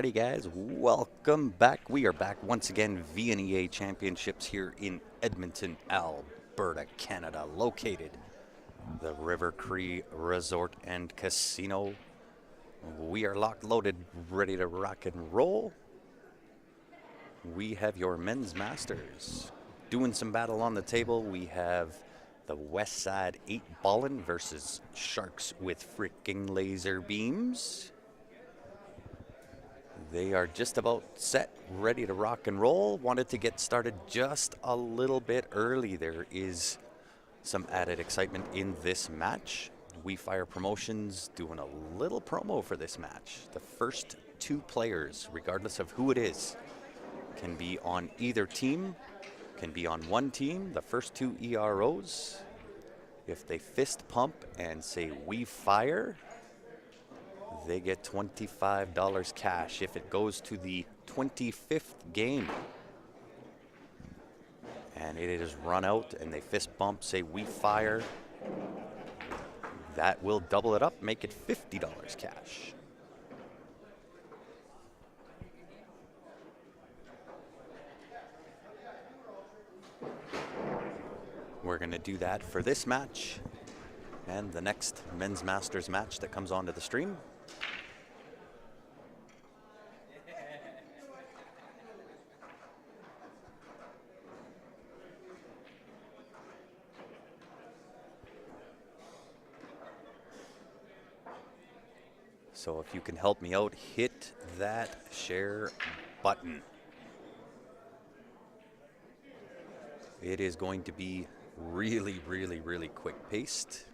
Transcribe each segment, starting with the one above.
Alrighty, guys, welcome back. We are back once again, VNEA Championships here in Edmonton, Alberta, Canada, located the River Cree Resort and Casino. We are locked, loaded, ready to rock and roll. We have your men's masters doing some battle on the table. We have the West Side 8 Ballin versus Sharks with freaking laser beams. They are just about set, ready to rock and roll. Wanted to get started just a little bit early. There is some added excitement in this match. We Fire Promotions doing a little promo for this match. The first two players, regardless of who it is, can be on either team, can be on one team. The first two EROs, if they fist pump and say "We Fire," they get $25 cash. If it goes to the 25th game and it is run out and they fist bump, say "We Fire," that will double it up, make it $50 cash. We're going to do that for this match and the next Men's Masters match that comes onto the stream. So if you can help me out, hit that share button. It is going to be really, really, really quick paced.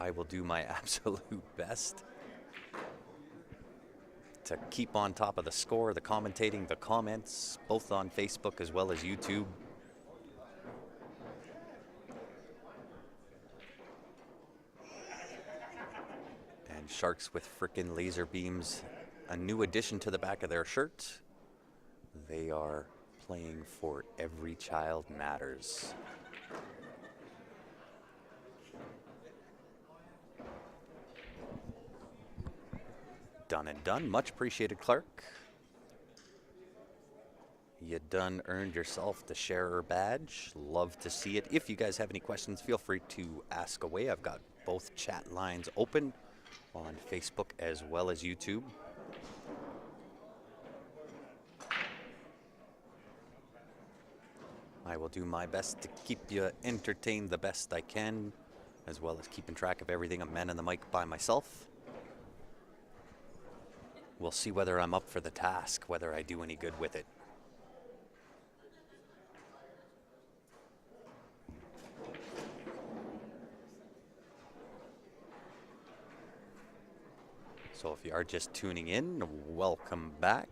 I will do my absolute best to keep on top of the score, the commentating, the comments, both on Facebook as well as YouTube. And Sharks with frickin' laser beams, a new addition to the back of their shirt. They are playing for Every Child Matters. Done and done. Much appreciated, Clark. You done earned yourself the sharer badge. Love to see it. If you guys have any questions, feel free to ask away. I've got both chat lines open on Facebook as well as YouTube. I will do my best to keep you entertained the best I can, as well as keeping track of everything. I'm manning the mic by myself. We'll see whether I'm up for the task, whether I do any good with it. So if you are just tuning in, welcome back.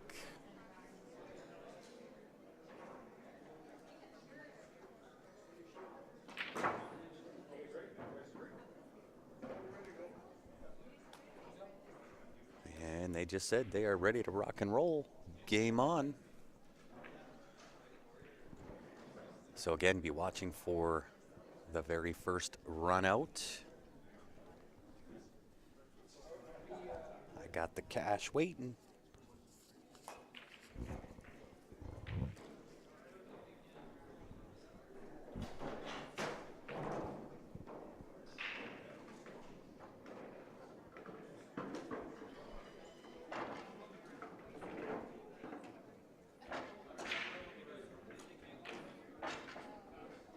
And they just said they are ready to rock and roll. Game on. So again, be watching for the very first run out. I got the cash waiting.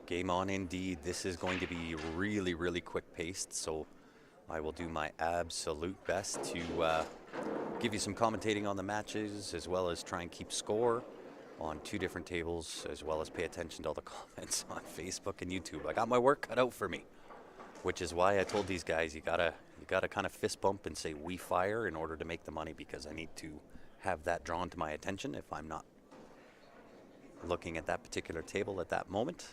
Game on indeed. This is going to be really, really quick paced, so I will do my absolute best to give you some commentating on the matches, as well as try and keep score on two different tables, as well as pay attention to all the comments on Facebook and YouTube. I got my work cut out for me, which is why I told these guys you gotta kind of fist bump and say "We Fire" in order to make the money, because I need to have that drawn to my attention if I'm not looking at that particular table at that moment.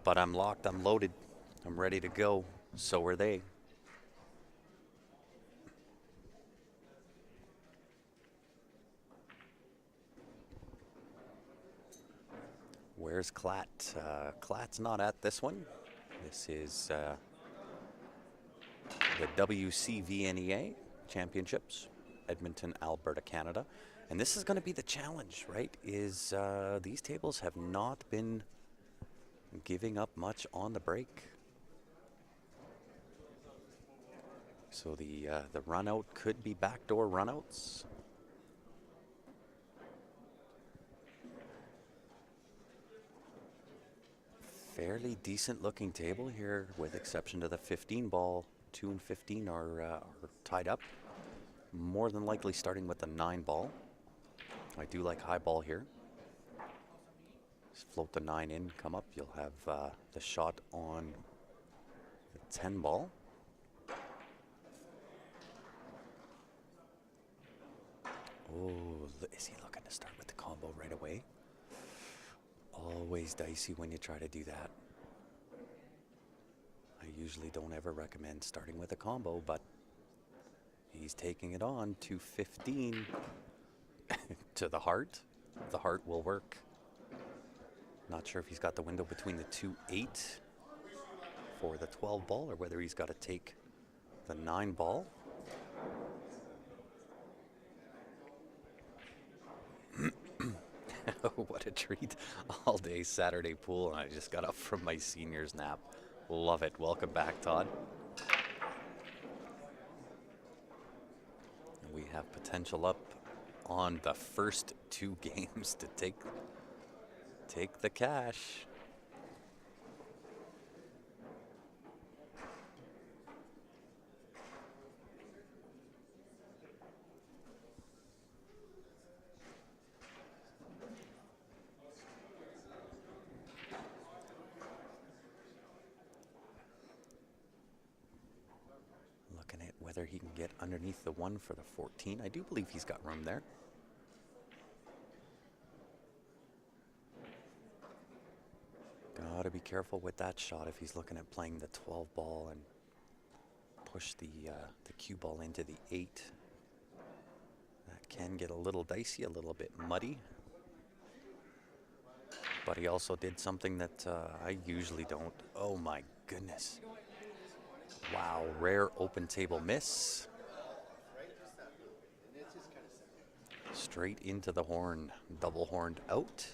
But I'm locked, I'm loaded, I'm ready to go. So are they. Where's Clat? Clat's not at this one. This is the WCVNEA. Championships, Edmonton, Alberta, Canada. And this is going to be the challenge, right? Is these tables have not been giving up much on the break. So the run out could be backdoor runouts. Fairly decent looking table here, with exception to the 15 ball. 2 and 15 are tied up. More than likely starting with the 9 ball. I do like high ball here. Just float the 9 in, come up. You'll have the shot on the 10 ball. Oh, is he looking to start with the combo right away? Always dicey when you try to do that. I usually don't ever recommend starting with a combo, but he's taking it on to 15 to the heart. The heart will work. Not sure if he's got the window between the 2-8 for the 12 ball, or whether he's got to take the 9 ball. What a treat. All day Saturday pool, and I just got up from my senior's nap. Love it. Welcome back, Todd. We have potential up on the first 2 games to take the cash. Whether he can get underneath the 1 for the 14. I do believe he's got room there. Gotta be careful with that shot if he's looking at playing the 12 ball and push the cue ball into the 8. That can get a little dicey, a little bit muddy. But he also did something that I usually don't. Oh my goodness. Wow, rare open table miss. Straight into the horn, double horned out.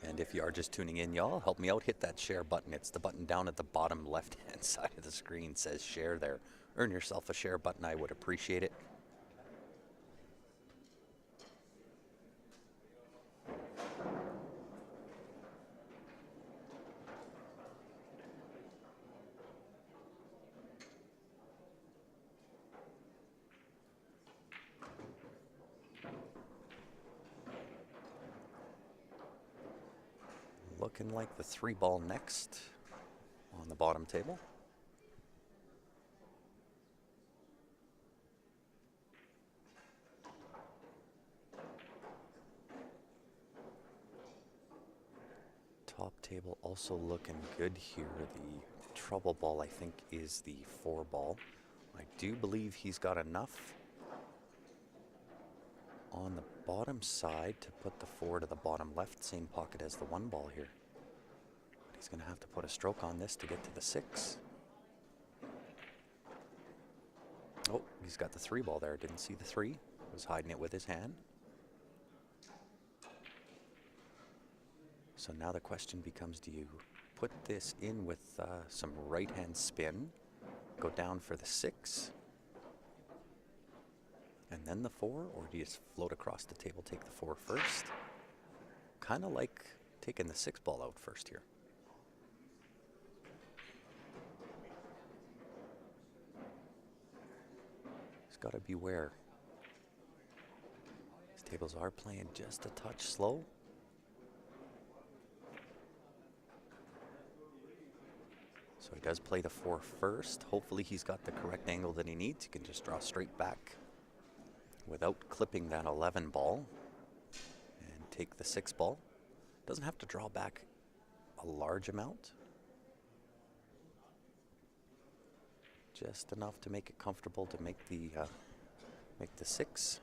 And if you are just tuning in, y'all, help me out, hit that share button. It's the button down at the bottom left-hand side of the screen. It says share there. Earn yourself a share button, I would appreciate it. Looking like the 3 ball next on the bottom table. Top table also looking good here. The trouble ball, I think, is the 4 ball. I do believe he's got enough on the bottom side to put the 4 to the bottom left, same pocket as the 1 ball here. But he's going to have to put a stroke on this to get to the 6. Oh, he's got the 3 ball there. Didn't see the 3. Was hiding it with his hand. So now the question becomes, do you put this in with some right-hand spin, go down for the 6, and then the 4, or do you just float across the table, take the 4 first? Kind of like taking the 6 ball out first here. Just got to beware. These tables are playing just a touch slow. So he does play the 4 first. Hopefully he's got the correct angle that he needs. He can just draw straight back without clipping that 11 ball and take the 6 ball. Doesn't have to draw back a large amount. Just enough to make it comfortable to make the 6.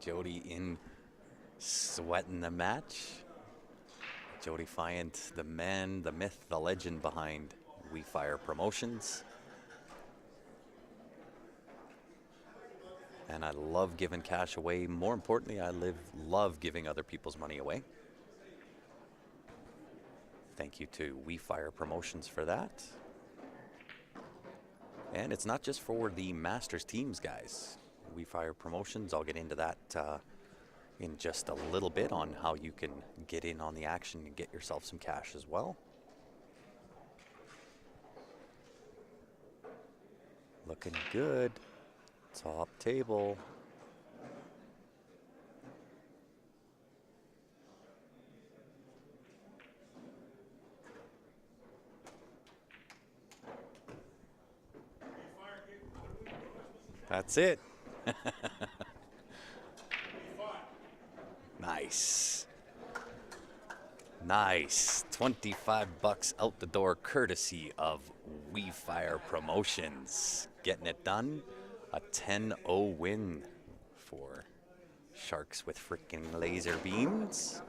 Jody in sweating the match. Jody Fiant, the man, the myth, the legend behind We Fire Promotions. And I love giving cash away. More importantly, I love giving other people's money away. Thank you to We Fire Promotions for that. And it's not just for the Masters teams, guys. We Fire Promotions, I'll get into that in just a little bit on how you can get in on the action and get yourself some cash as well. Looking good. Top table. That's it. Nice. Nice. 25 bucks out the door courtesy of We Fire Promotions. Getting it done. A 10-0 win for Sharks with freaking laser beams.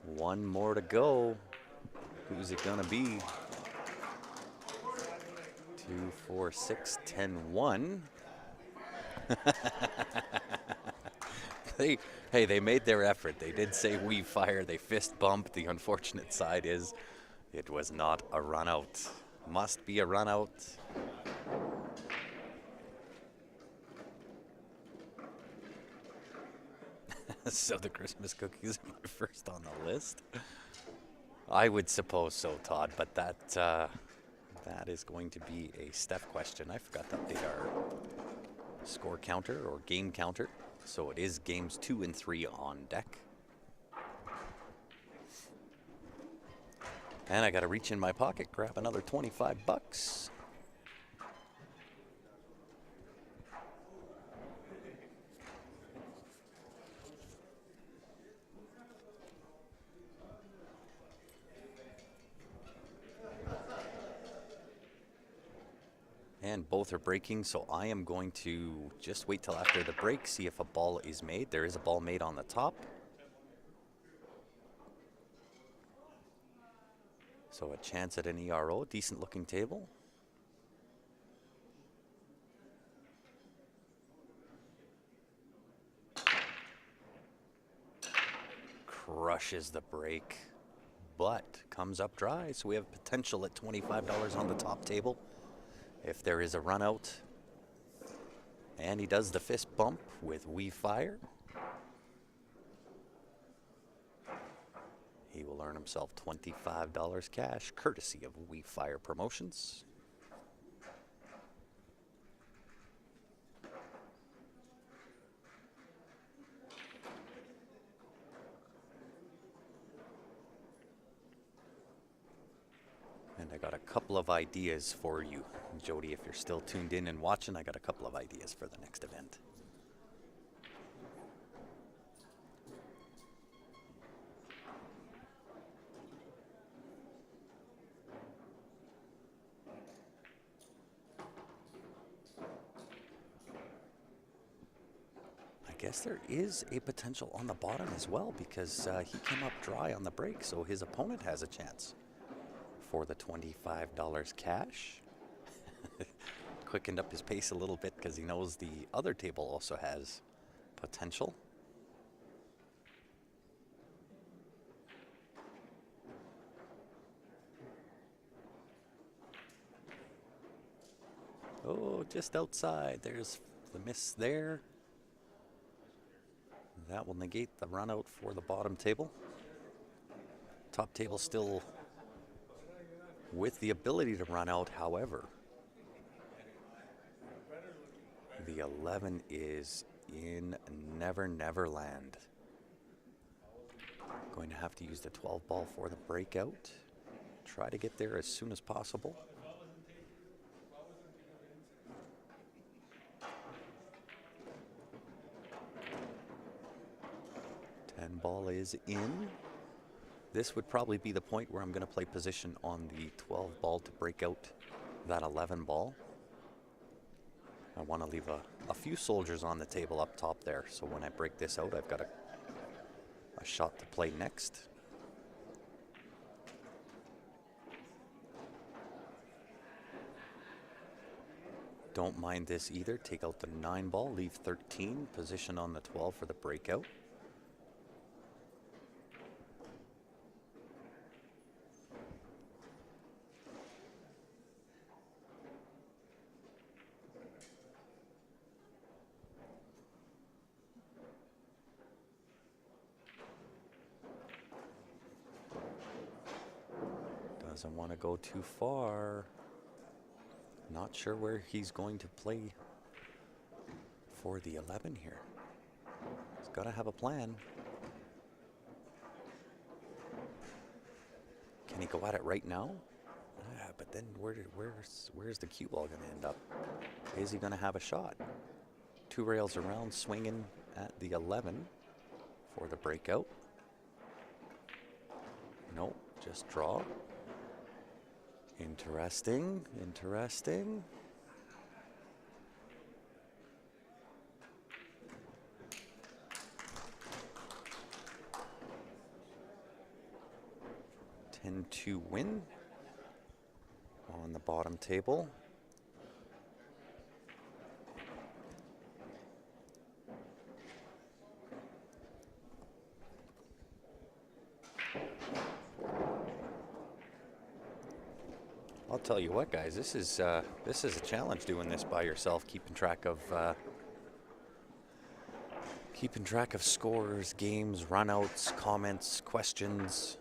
One more to go. Who's it gonna be? 2, 4, 6, 10, 1. They made their effort. They did say We Fire. They fist bumped. The unfortunate side is it was not a run out. Must be a run out. So the Christmas cookies are my first on the list. I would suppose so, Todd, but that is going to be a Steph question. I forgot to update our score counter or game counter. So it is games 2 and 3 on deck. And I got to reach in my pocket, grab another 25 bucks. And both are breaking, so I am going to just wait till after the break, see if a ball is made. There is a ball made on the top. So a chance at an ERO, decent looking table. Crushes the break, but comes up dry, so we have potential at $25 on the top table. If there is a run out, and he does the fist bump with We Fire, he will earn himself $25 cash, courtesy of We Fire Promotions. And I got a couple of ideas for you, Jody. If you're still tuned in and watching, I got a couple of ideas for the next event. I guess there is a potential on the bottom as well, because he came up dry on the break, so his opponent has a chance for the $25 cash. Quickened up his pace a little bit because he knows the other table also has potential. Oh, just outside. There's the miss there. That will negate the run out for the bottom table. Top table still with the ability to run out, however. The 11 is in Never Never Land. Going to have to use the 12 ball for the breakout. Try to get there as soon as possible. Ball is in. This would probably be the point where I'm going to play position on the 12 ball to break out that 11 ball. I want to leave a few soldiers on the table up top there, so when I break this out, I've got a shot to play next. Don't mind this either. Take out the 9 ball, leave 13, position on the 12 for the breakout. Doesn't want to go too far. Not sure where he's going to play for the 11 here. He's got to have a plan. Can he go at it right now? Yeah, but then where's the cue ball going to end up? Is he going to have a shot? 2 rails around, swinging at the 11 for the breakout. Nope, just draw. Interesting, interesting. To win on the bottom table. I'll tell you what, guys, this is a challenge doing this by yourself, keeping track of scores, games, runouts, comments, questions.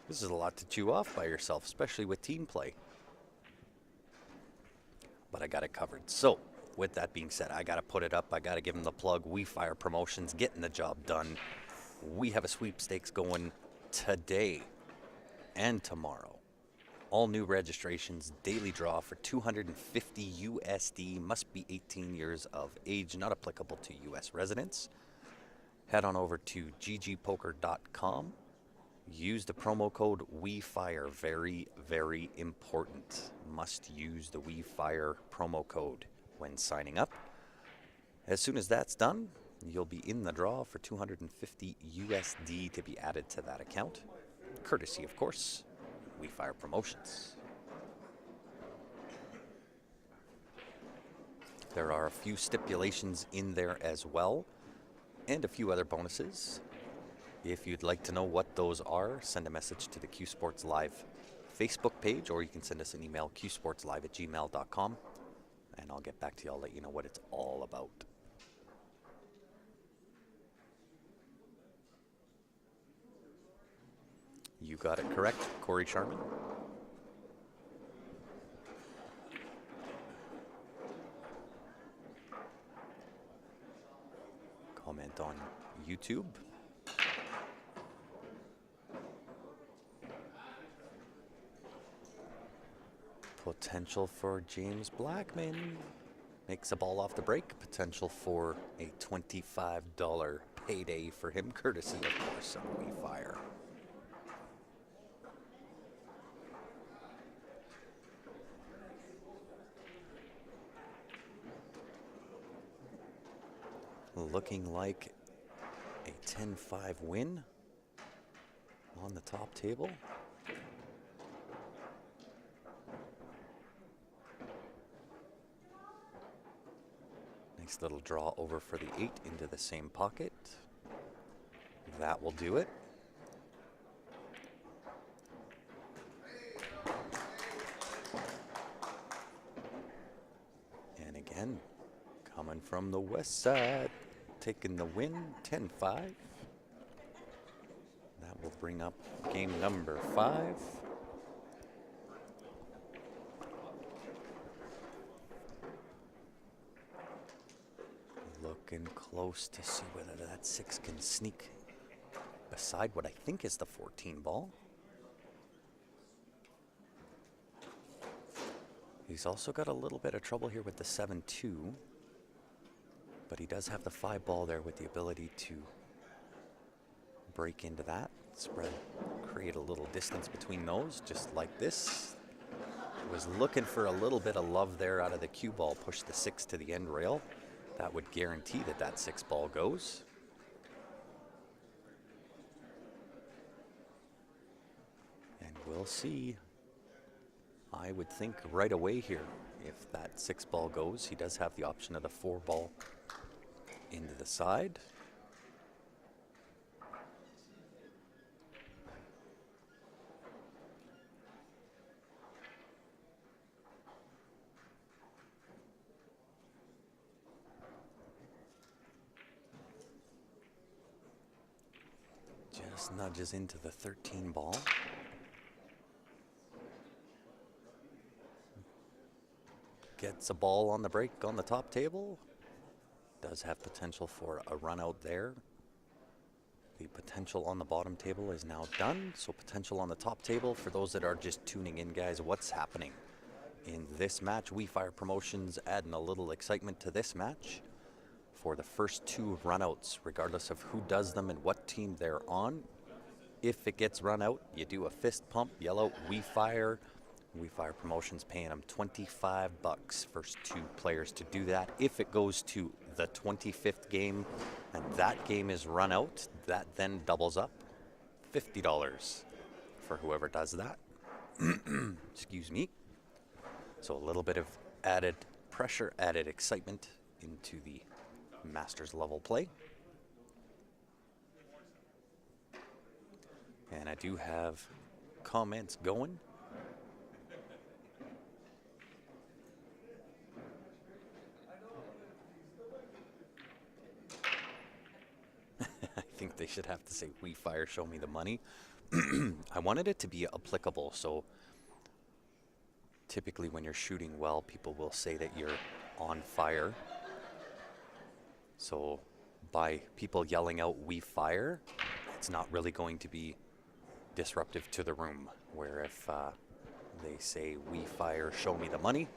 This is a lot to chew off by yourself, especially with team play. But I got it covered. So, with that being said, I got to put it up. I got to give them the plug. We Fire Promotions, getting the job done. We have a sweepstakes going today and tomorrow. All new registrations, daily draw for $250 USD. Must be 18 years of age, not applicable to US residents. Head on over to ggpoker.com. Use the promo code WeFire. Very, very important. Must use the WeFire promo code when signing up. As soon as that's done, you'll be in the draw for $250 USD to be added to that account. Courtesy, of course, WeFire Promotions. There are a few stipulations in there as well, and a few other bonuses. If you'd like to know what those are, send a message to the Q Sports Live Facebook page, or you can send us an email, qsportslive@gmail.com, and I'll get back to you. I'll let you know what it's all about. You got it correct, Corey Charman. Comment on YouTube. Potential for James Blackman. Makes a ball off the break. Potential for a $25 payday for him, courtesy, of course, of WeFire. Looking like a 10-5 win on the top table. Nice little draw over for the 8 into the same pocket. That will do it. And again, coming from the west side, taking the win, 10-5. That will bring up game number 5. Looking close to see whether that 6 can sneak beside what I think is the 14 ball. He's also got a little bit of trouble here with the 7-2, but he does have the 5 ball there with the ability to break into that. Spread create a little distance between those, just like this. Was looking for a little bit of love there out of the cue ball. Push the 6 to the end rail. That would guarantee that that 6 ball goes. And we'll see. I would think right away here, if that 6 ball goes, he does have the option of the 4 ball into the side. Just nudges into the 13 ball. Gets a ball on the break on the top table. Does have potential for a run out there. The potential on the bottom table is now done. So potential on the top table. For those that are just tuning in, guys, what's happening in this match? We Fire Promotions adding a little excitement to this match. For the first 2 runouts, regardless of who does them and what team they're on. If it gets run out, you do a fist pump, yell out We Fire. We Fire Promotions paying them $25. First 2 players to do that. If it goes to the 25th game and that game is run out, that then doubles up $50 for whoever does that. Excuse me. So a little bit of added pressure, added excitement into the Masters level play. And I do have comments going. I think they should have to say, We Fire, show me the money. I wanted it to be applicable, so typically when you're shooting well, people will say that you're on fire. So by people yelling out We Fire, it's not really going to be disruptive to the room, where if they say We Fire, show me the money,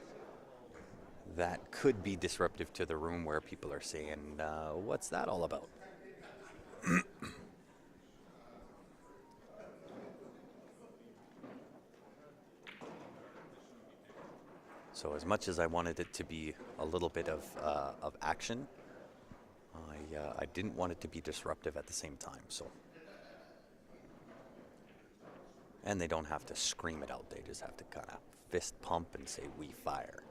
that could be disruptive to the room, where people are saying, what's that all about? So as much as I wanted it to be a little bit of action, I didn't want it to be disruptive at the same time. So, and they don't have to scream it out. They just have to kind of fist pump and say We Fire.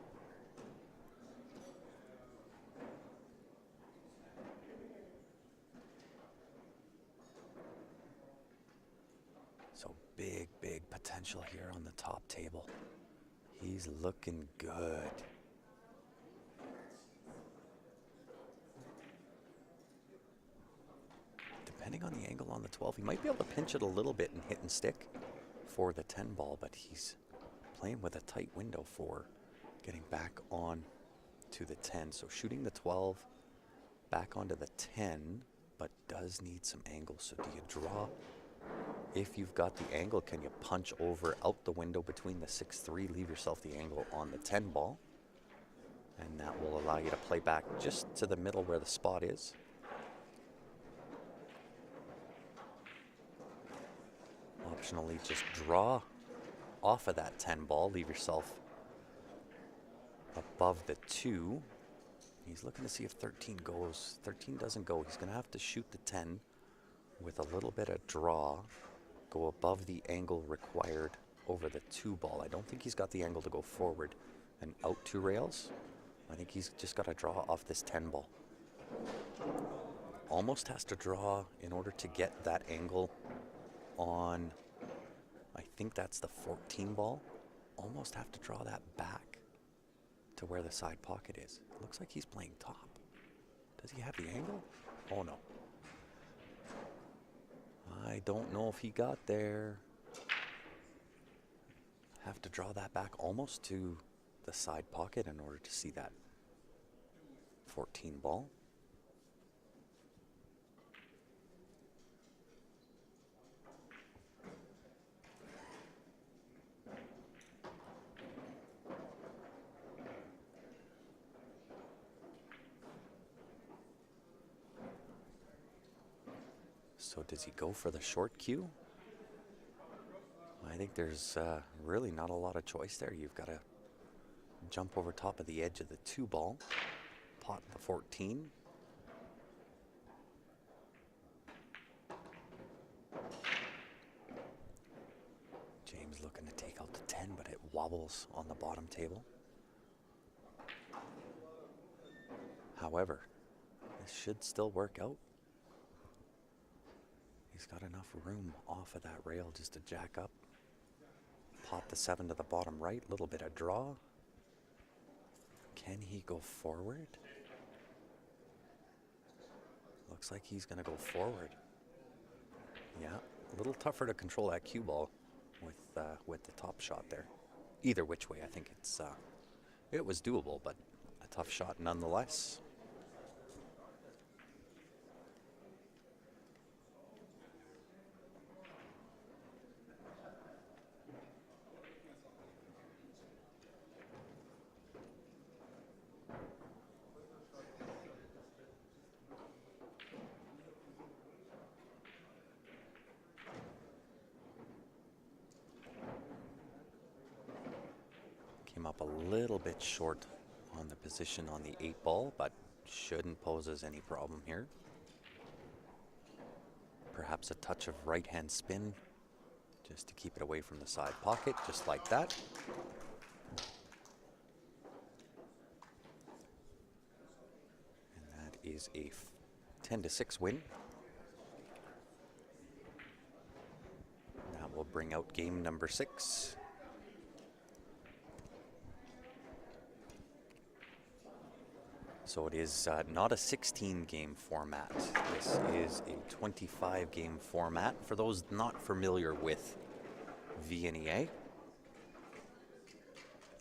So big potential here on the top table. He's looking good. Depending on the angle on the 12, he might be able to pinch it a little bit and hit and stick for the 10 ball, but he's playing with a tight window for getting back on to the 10. So shooting the 12 back onto the 10, but does need some angle. So do you draw? If you've got the angle, can you punch over out the window between the 6-3, leave yourself the angle on the 10 ball, and that will allow you to play back just to the middle where the spot is. Optionally, just draw off of that 10 ball, leave yourself above the 2. He's looking to see if 13 goes. 13 doesn't go. He's going to have to shoot the 10 with a little bit of draw, go above the angle required over the 2 ball. I don't think he's got the angle to go forward and out 2 rails. I think he's just got to draw off this 10 ball. Almost has to draw in order to get that angle on, I think that's the 14 ball. Almost have to draw that back to where the side pocket is. Looks like he's playing top. Does he have the angle? Oh no. I don't know if he got there. Have to draw that back almost to the side pocket in order to see that 14 ball. So does he go for the short cue? I think there's really not a lot of choice there. You've got to jump over top of the edge of the 2 ball, pot the 14. James looking to take out the 10, but it wobbles on the bottom table. However, this should still work out. He's got enough room off of that rail just to jack up. Pot the 7 to the bottom right, little bit of draw. Can he go forward? Looks like he's gonna go forward. Yeah, a little tougher to control that cue ball with the top shot there. Either which way, I think it was doable, but a tough shot nonetheless. Came up a little bit short on the position on the 8-ball, but shouldn't pose as any problem here. Perhaps a touch of right-hand spin just to keep it away from the side pocket, just like that. And that is a 10-6 win. That will bring out game number 6. So it is not a 16-game format. This is a 25-game format. For those not familiar with WCVNEA,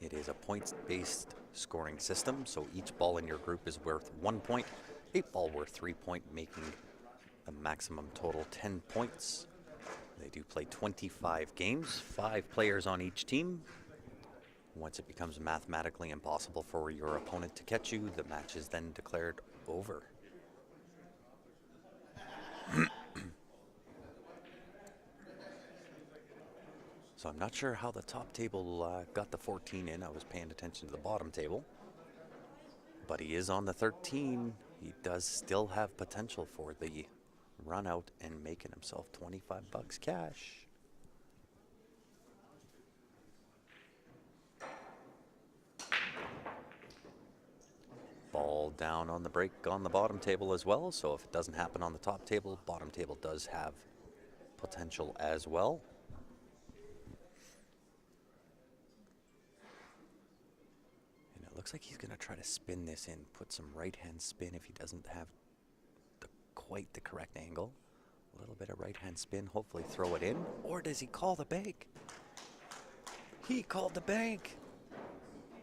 it is a points-based scoring system. So each ball in your group is worth 1 point, 8 ball worth 3 points, making the maximum total 10 points. They do play 25 games, 5 players on each team. Once it becomes mathematically impossible for your opponent to catch you, the match is then declared over. So I'm not sure how the top table got the 14 in. I was paying attention to the bottom table. But he is on the 13. He does still have potential for the run out and making himself 25 bucks cash. Ball down on the break on the bottom table as well. So if it doesn't happen on the top table, bottom table does have potential as well. And it looks like he's going to try to spin this in, put some right-hand spin if he doesn't have quite the correct angle. A little bit of right-hand spin, hopefully throw it in. Or does he call the bank? He called the bank.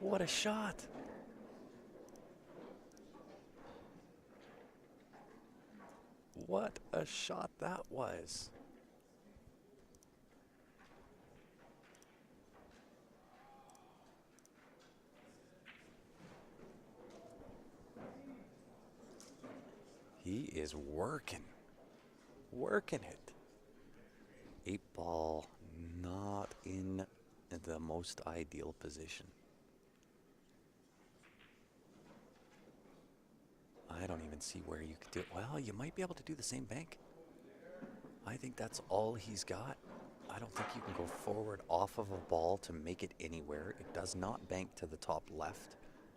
What a shot. What a shot that was. He is working it. 8 ball, not in the most ideal position. I don't even see where you could do it. Well, you might be able to do the same bank. I think that's all he's got. I don't think you can go forward off of a ball to make it anywhere. It does not bank to the top left.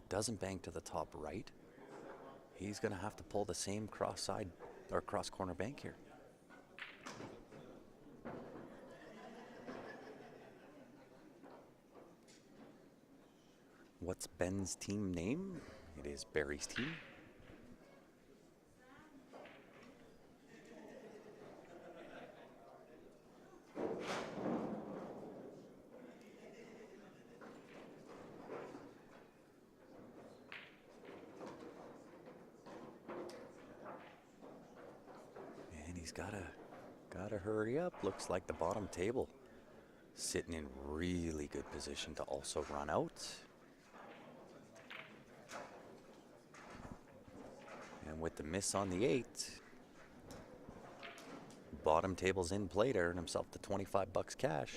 Doesn't bank to the top right. He's going to have to pull the same cross side or cross corner bank here. What's Ben's team name? It is Barry's team. Gotta hurry up. Looks like the bottom table sitting in really good position to also run out. And with the miss on the 8, bottom table's in play to earn himself the 25 bucks cash.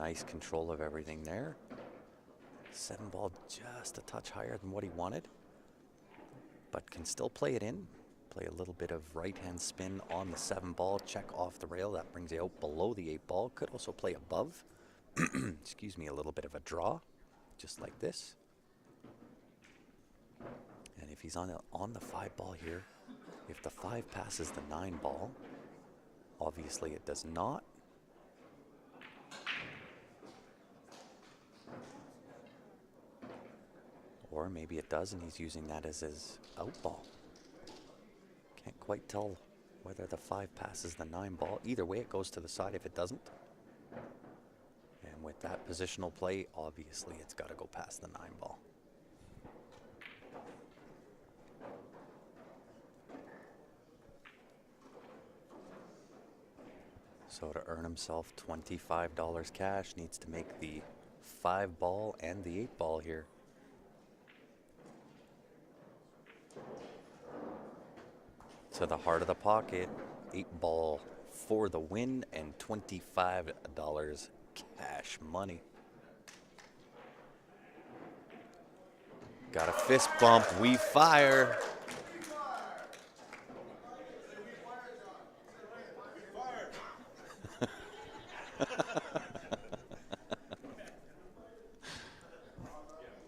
Nice control of everything there. 7 ball just a touch higher than what he wanted, but can still play it in. Play a little bit of right-hand spin on the 7 ball, check off the rail. That brings you out below the 8 ball. Could also play above. Excuse me, a little bit of a draw, just like this. And if he's on the 5 ball here, if the 5 passes the 9 ball, obviously it does not. Or maybe it does and he's using that as his out ball. Can't quite tell whether the 5 passes the 9 ball. Either way, it goes to the side if it doesn't. And with that positional play, obviously it's got to go past the 9 ball. So to earn himself $25 cash, needs to make the 5 ball and the 8 ball here. To the heart of the pocket, 8 ball for the win and $25 cash money. Got a fist bump, we fire.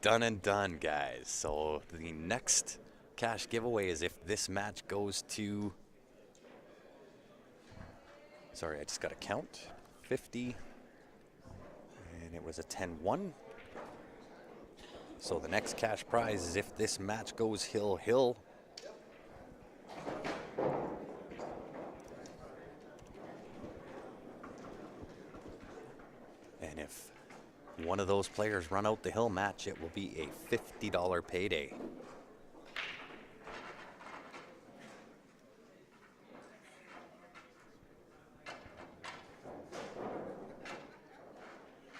Done and done, guys. So the next cash giveaway is if this match goes to, sorry, I just got to count, 50, and it was a 10-1. So the next cash prize is if this match goes hill-hill. And if one of those players run out the hill match, it will be a $50 payday.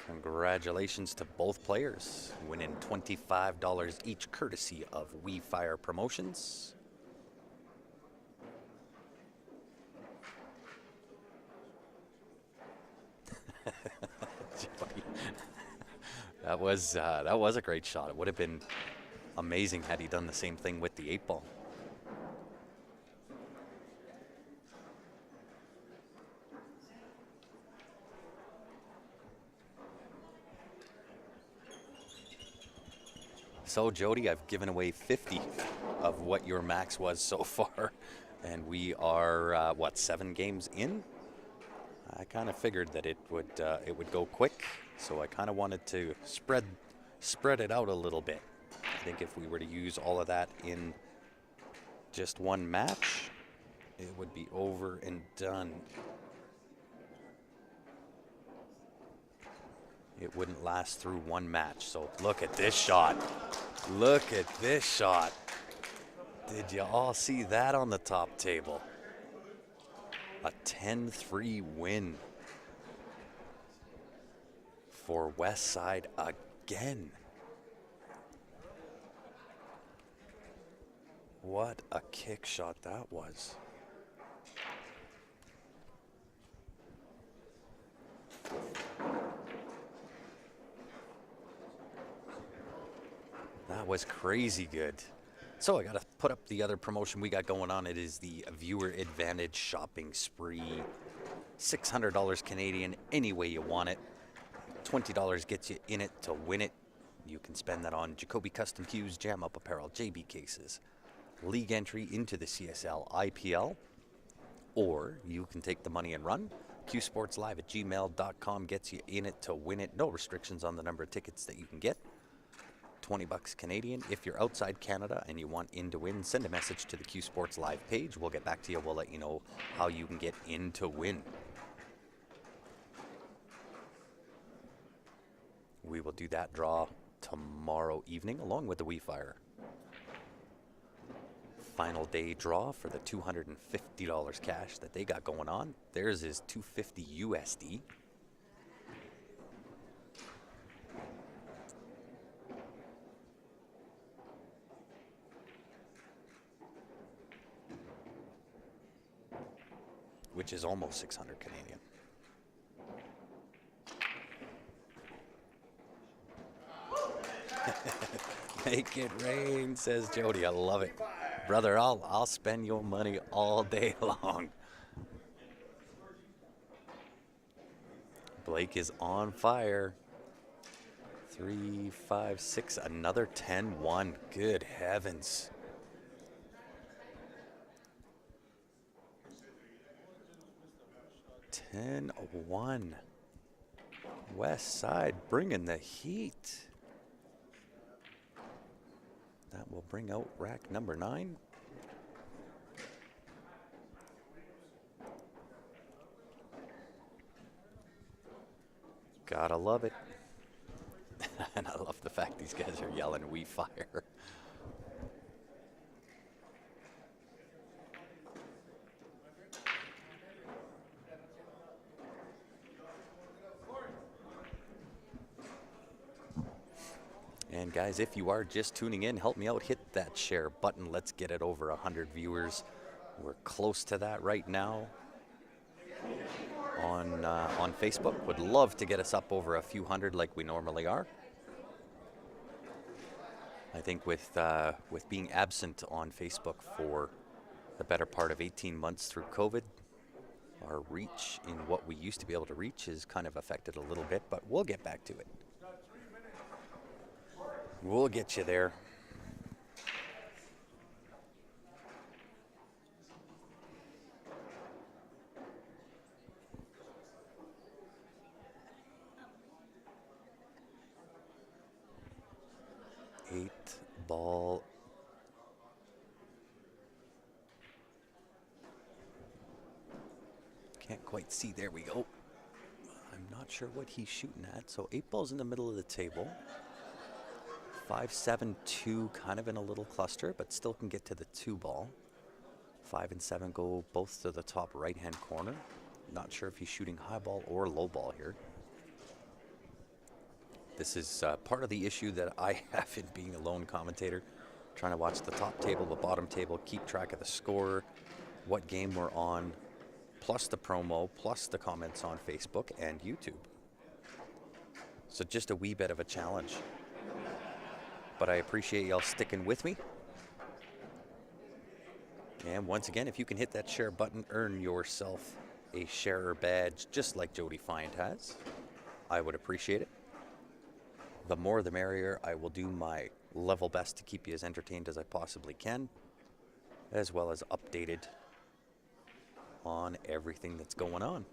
Congratulations to both players, winning $25 each, courtesy of We Fire Promotions. That was a great shot. It would have been amazing had he done the same thing with the 8 ball. So Jody, I've given away 50 of what your max was so far, and we are what, 7 games in? I kind of figured that it would go quick, so I kind of wanted to spread it out a little bit. I think if we were to use all of that in just one match, it would be over and done. It wouldn't last through one match. So look at this shot. Look at this shot. Did you all see that on the top table? A 10-3 win for Westside again. What a kick shot that was. That was crazy good. So I got to put up the other promotion we got going on. It is the Viewer Advantage Shopping Spree. $600 Canadian, any way you want it. $20 gets you in it to win it. You can spend that on Jacoby Custom Cues, Jam Up Apparel, JB Cases, league entry into the CSL IPL, or you can take the money and run. qsportslive@gmail.com gets you in it to win it. No restrictions on the number of tickets that you can get. $20 Canadian. If you're outside Canada and you want in to win, send a message to the Q Sports Live page. We'll get back to you. We'll let you know how you can get in to win. We will do that draw tomorrow evening along with the WeFire. Final day draw for the $250 cash that they got going on. Theirs is $250 USD. Which is almost 600 Canadian. Make it rain, says Jody. I love it. Brother, I'll spend your money all day long. Blake is on fire. 3, 5, 6, another 10-1. Good heavens. Ten one. West Side bringing the heat. That will bring out rack number 9. Gotta love it. And I love the fact these guys are yelling, "We fire." And guys, if you are just tuning in, help me out. Hit that share button. Let's get it over 100 viewers. We're close to that right now on Facebook. Would love to get us up over a few hundred like we normally are. I think with being absent on Facebook for the better part of 18 months through COVID, our reach in what we used to be able to reach is kind of affected a little bit, but we'll get back to it. We'll get you there. Eight ball. Can't quite see. There we go. I'm not sure what he's shooting at. So 8 balls in the middle of the table. 5, 7, 2, kind of in a little cluster, but still can get to the 2 ball. 5 and 7 go both to the top right-hand corner. Not sure if he's shooting high ball or low ball here. This is part of the issue that I have in being a lone commentator, trying to watch the top table, the bottom table, keep track of the score, what game we're on, plus the promo, plus the comments on Facebook and YouTube. So just a wee bit of a challenge. But I appreciate y'all sticking with me. And once again, if you can hit that share button, earn yourself a sharer badge just like Jody Find has. I would appreciate it. The more the merrier. I will do my level best to keep you as entertained as I possibly can, as well as updated on everything that's going on.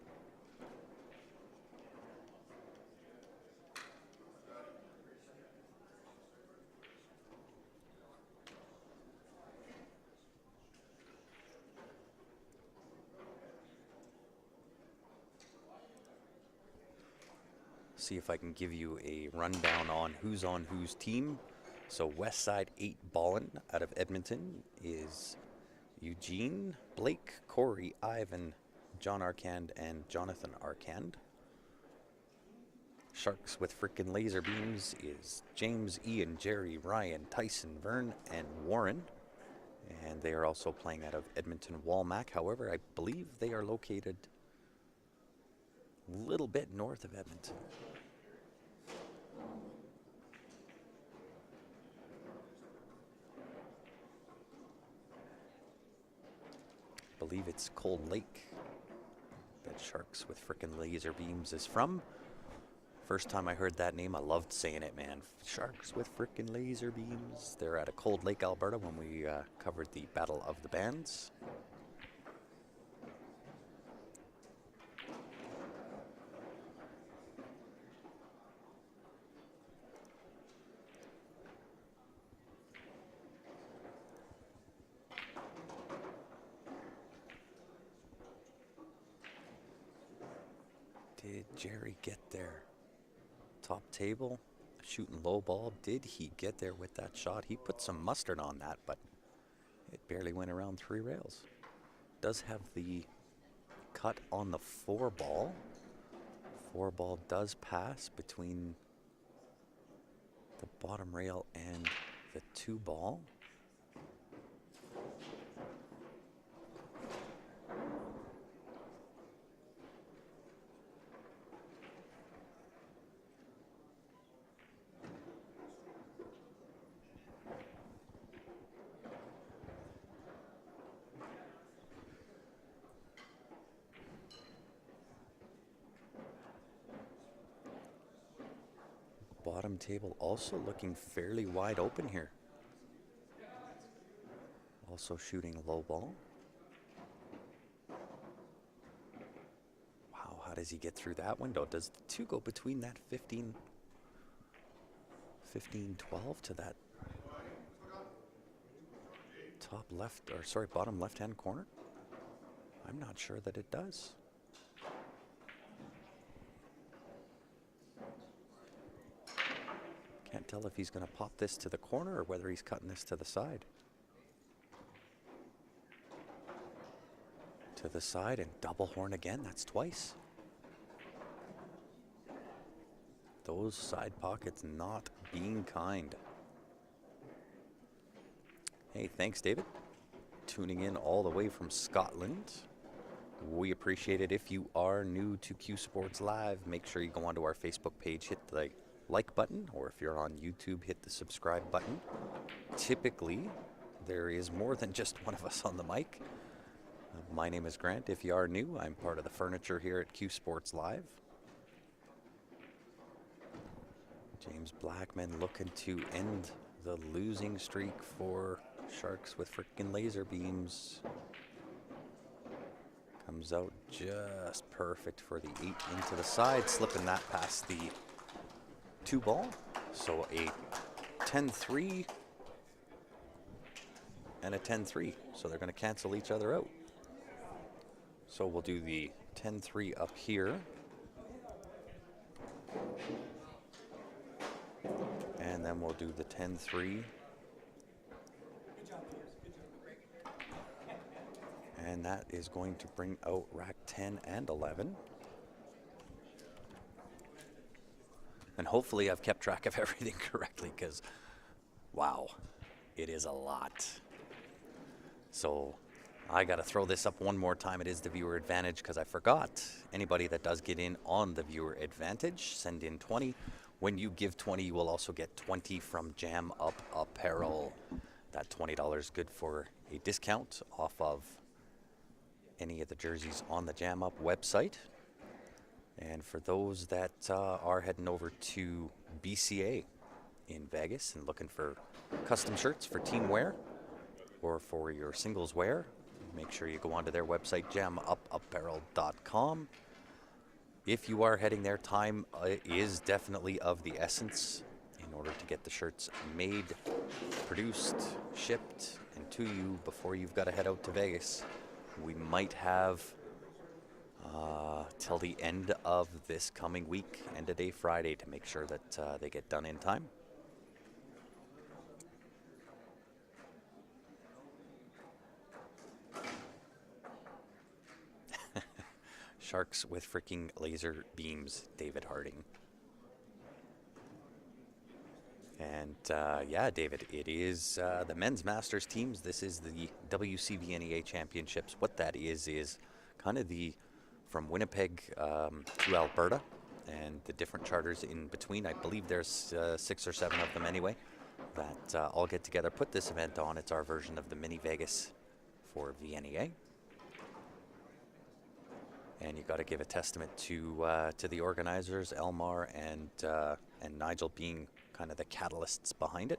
See if I can give you a rundown on who's team. So West Side 8 ballin' out of Edmonton is Eugene, Blake, Corey, Ivan, John Arcand, and Jonathan Arcand. Sharks with frickin' laser beams is James, Ian, Jerry, Ryan, Tyson, Vern, and Warren. And they are also playing out of Edmonton Walmack. However, I believe they are located a little bit north of Edmonton. I believe it's Cold Lake that Sharks with frickin' laser beams is from. First time I heard that name, I loved saying it, man. Sharks with frickin' laser beams. They're at a Cold Lake, Alberta when we covered the Battle of the Bands. Did Jerry get there? Top table, shooting low ball. Did he get there with that shot? He put some mustard on that, but it barely went around 3 rails. Does have the cut on the 4 ball. 4 ball does pass between the bottom rail and the 2 ball. bottom table also looking fairly wide open here. Also shooting a low ball. Wow, how does he get through that window? Does the 2 go between that 15, 12 to that top left, or sorry, bottom left-hand corner? I'm not sure that it does. Can't tell if he's going to pop this to the corner or whether he's cutting this to the side. To the side and double horn again. That's twice. Those side pockets not being kind. Hey, thanks, David. Tuning in all the way from Scotland. We appreciate it. If you are new to Q Sports Live, make sure you go onto our Facebook page, hit the like button, or if you're on YouTube, hit the subscribe button. Typically, there is more than just one of us on the mic. My name is Grant. If you are new, I'm part of the furniture here at Q Sports Live. James Blackman looking to end the losing streak for Sharks with frickin' laser beams. Comes out just perfect for the 8 into the side, slipping that past the 2 ball. So a 10-3 and a 10-3. So they're going to cancel each other out. So we'll do the 10-3 up here. And then we'll do the 10-3. And that is going to bring out rack 10 and 11. And hopefully I've kept track of everything correctly, because, wow, it is a lot. So I got to throw this up one more time. It is the viewer advantage, because I forgot. Anybody that does get in on the viewer advantage, send in 20. When you give 20, you will also get 20 from Jam Up Apparel. That $20 good for a discount off of any of the jerseys on the Jam Up website. And for those that are heading over to BCA in Vegas and looking for custom shirts for team wear or for your singles wear, make sure you go onto their website, jamupapparel.com. If you are heading there, time is definitely of the essence in order to get the shirts made, produced, shipped, and to you before you've got to head out to Vegas. We might have till the end of this coming week, end of day Friday, to make sure that they get done in time. Sharks with freaking laser beams, David Harding. And yeah, David, it is the men's masters teams. This is the WCVNEA championships. What that is kind of the from Winnipeg to Alberta and the different charters in between. I believe there's 6 or 7 of them anyway that all get together, put this event on. It's our version of the mini Vegas for VNEA. And you got to give a testament to the organizers, Elmar and Nigel being kind of the catalysts behind it.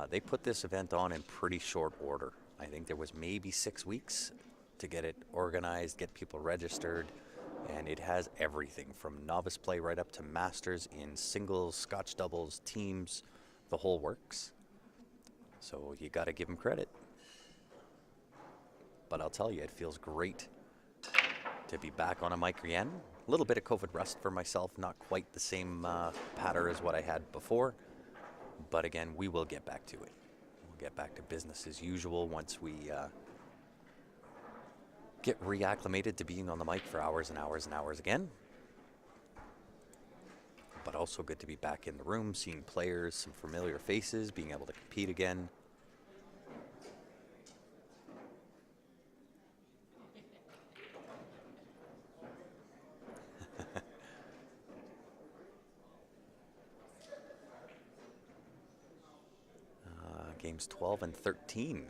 They put this event on in pretty short order. I think there was maybe 6 weeks to get it organized, get people registered, and it has everything from novice play right up to masters in singles, scotch doubles, teams, the whole works. So you got to give them credit. But I'll tell you, it feels great to be back on a mic again. A little bit of COVID rust for myself, not quite the same patter as what I had before. But again, we will get back to it. We'll get back to business as usual once we get reacclimated to being on the mic for hours and hours and hours again. But also good to be back in the room, seeing players, some familiar faces, being able to compete again. Games 12 and 13.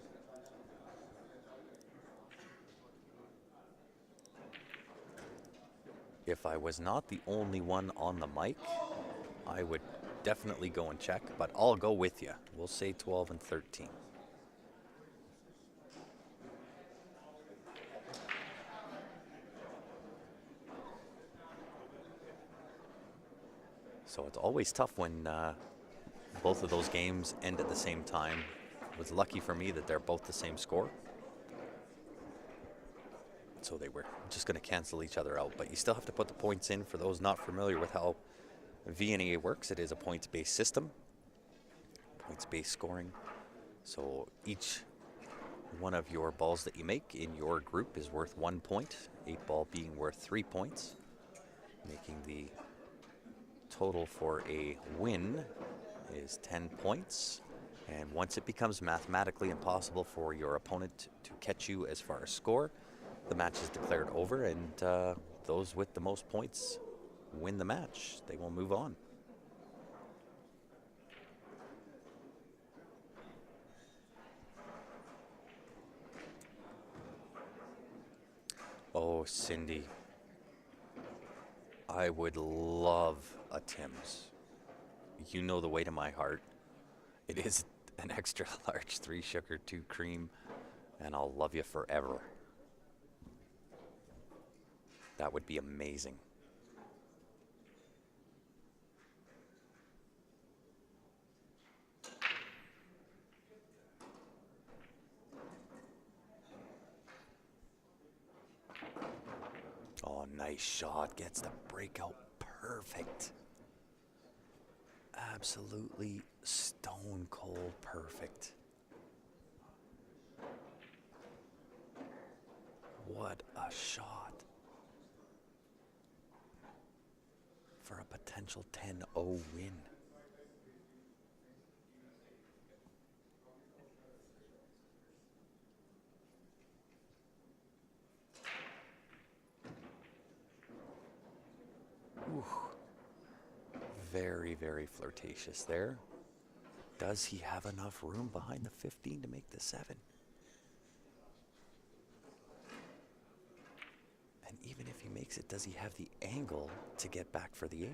If I was not the only one on the mic, I would definitely go and check, but I'll go with you. We'll say 12 and 13. So it's always tough when both of those games end at the same time. It was lucky for me that they're both the same score. So they were just going to cancel each other out. But you still have to put the points in. For those not familiar with how VNEA works, it is a points-based system, points-based scoring. So each one of your balls that you make in your group is worth 1 point, 8-ball being worth 3 points, making the total for a win is 10 points. And once it becomes mathematically impossible for your opponent to catch you as far as score, the match is declared over, and those with the most points win the match. They will move on. Oh, Cindy, I would love a Tim's. You know the way to my heart. It is an extra large 3 sugar, 2 cream, and I'll love you forever. That would be amazing. Oh, nice shot. Gets the breakout perfect. Absolutely stone cold perfect. What a shot. For a potential 10-0 win. Ooh. Very, very flirtatious there. Does he have enough room behind the 15 to make the 7? And even if he makes it, does he have the angle to get back for the 8?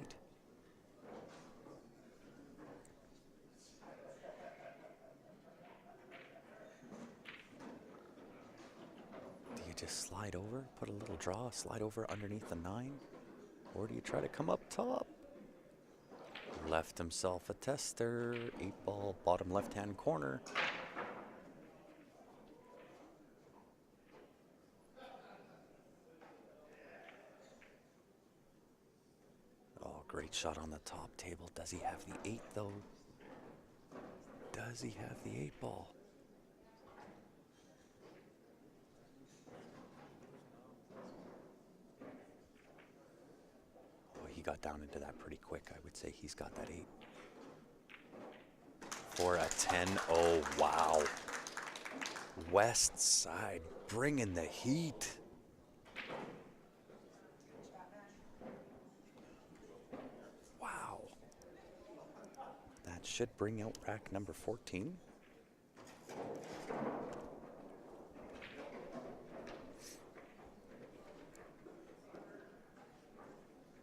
Do you just slide over, put a little draw, slide over underneath the 9? Or do you try to come up top? Left himself a tester. 8-ball, bottom left-hand corner. Oh, great shot on the top table. Does he have the 8, though? Does he have the 8-ball? He got down into that pretty quick. I would say he's got that 8. For a 10-0. Wow. West side bringing the heat. Wow. That should bring out rack number 14.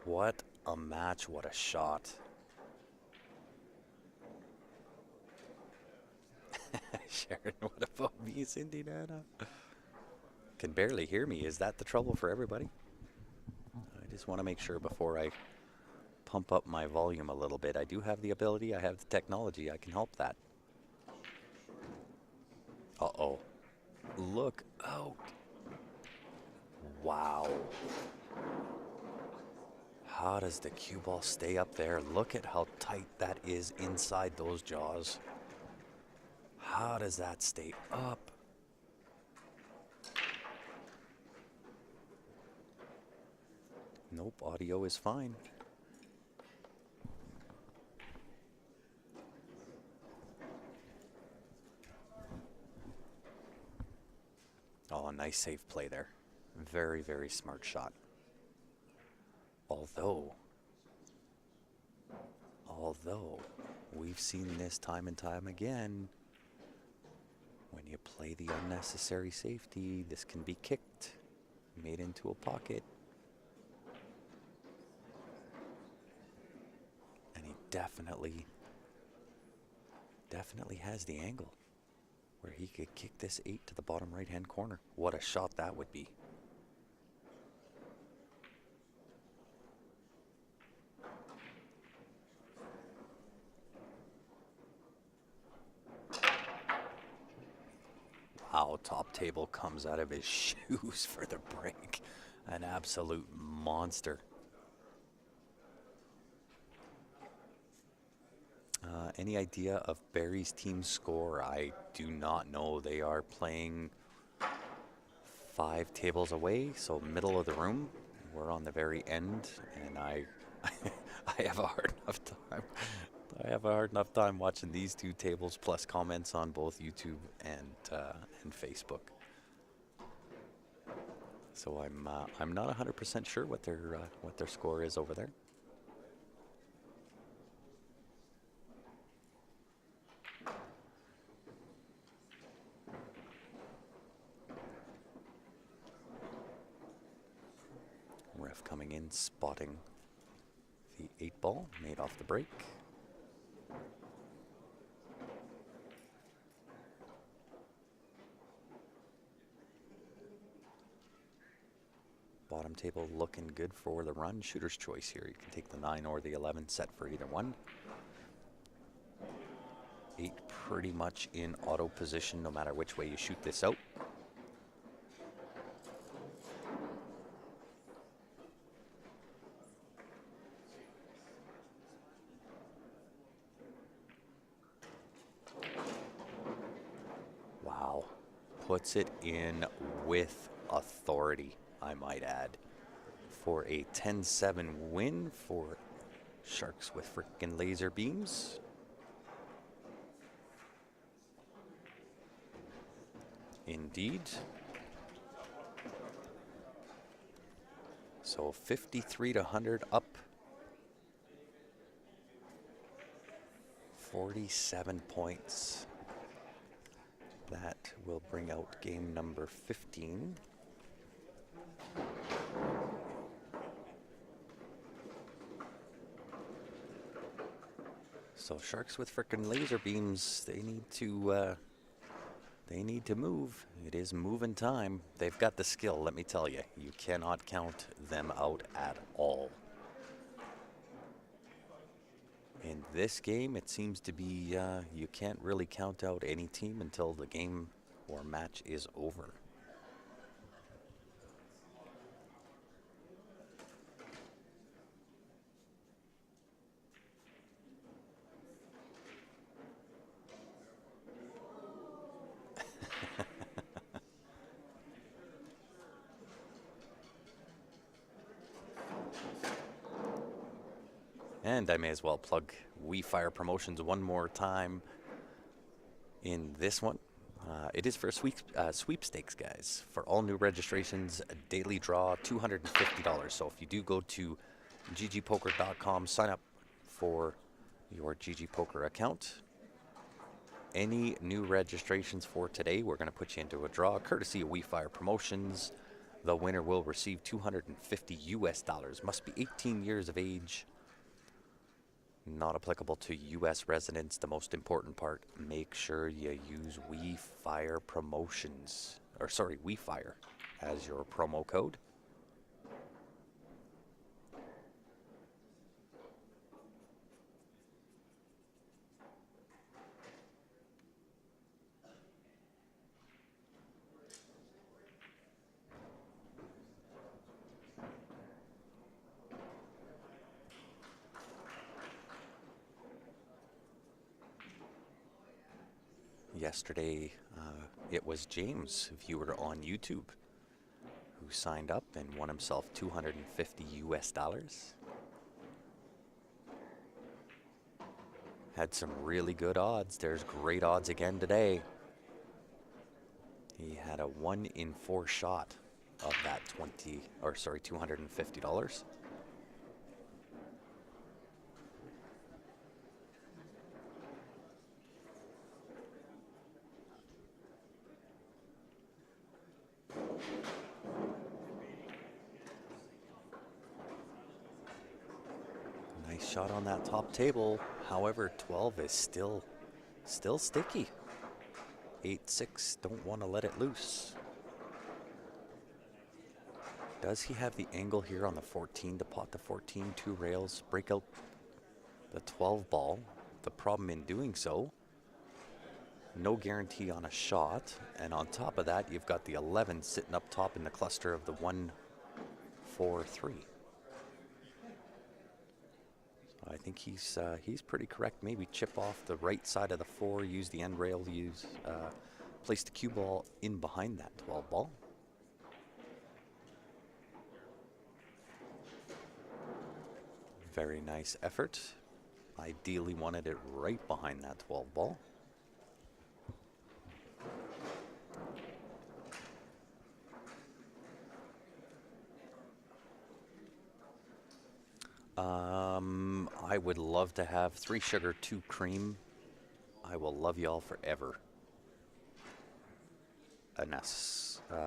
What a match, what a shot. Sharon, what about me, Cindy Nana? Can barely hear me. Is that the trouble for everybody? I just want to make sure before I pump up my volume a little bit. I do have the ability, I have the technology, I can help that. Uh-oh. Look out. Wow. How does the cue ball stay up there? Look at how tight that is inside those jaws. How does that stay up? Nope, audio is fine. Oh, nice safe play there. Very, very smart shot. Although we've seen this time and time again, when you play the unnecessary safety, this can be kicked, made into a pocket. And he definitely has the angle where he could kick this 8 to the bottom right-hand corner. What a shot that would be. Wow, top table comes out of his shoes for the break. An absolute monster. Any idea of Barry's team score? I do not know. They are playing 5 tables away, so middle of the room. We're on the very end, and I have a hard enough time. I have a hard enough time watching these 2 tables plus comments on both YouTube and Facebook. So I'm not 100% sure what their score is over there. Ref coming in, spotting the 8 ball made off the break. Bottom table looking good for the run. Shooter's choice here. You can take the 9 or the 11, set for either one. 8 pretty much in auto position no matter which way you shoot this out. Wow. Puts it in with authority, I might add, for a 10-7 win for Sharks with frickin' laser beams. Indeed. So 53 to 100 up. 47 points. That will bring out game number 15. So Sharks with frickin' laser beams, they need to move. It is moving time. They've got the skill, let me tell you. You cannot count them out at all. In this game, it seems to be you can't really count out any team until the game or match is over. And I may as well plug We Fire Promotions one more time in this one. It is for sweepstakes, guys. For all new registrations, a daily draw, $250. So if you do go to ggpoker.com, sign up for your GG Poker account. Any new registrations for today, we're going to put you into a draw, courtesy of We Fire Promotions. The winner will receive $250 US. Must be 18 years of age. Not applicable to U.S. residents. The most important part, make sure you use We Fire Promotions, or sorry, We Fire as your promo code. Yesterday, it was James, viewer on YouTube, who signed up and won himself $250 US. Had some really good odds. There's great odds again today. He had a 1 in 4 shot of that $250. Nice shot on that top table. However, 12 is still sticky. 8-6, don't want to let it loose. Does he have the angle here on the 14 to pot the 14, 2 rails, break out the 12 ball? The problem in doing so, no guarantee on a shot, and on top of that, you've got the 11 sitting up top in the cluster of the 1, 4, 3. So I think he's pretty correct. Maybe chip off the right side of the 4, use the end rail, place the cue ball in behind that 12 ball. Very nice effort. Ideally wanted it right behind that 12 ball. I would love to have 3 sugar, 2 cream. I will love y'all forever.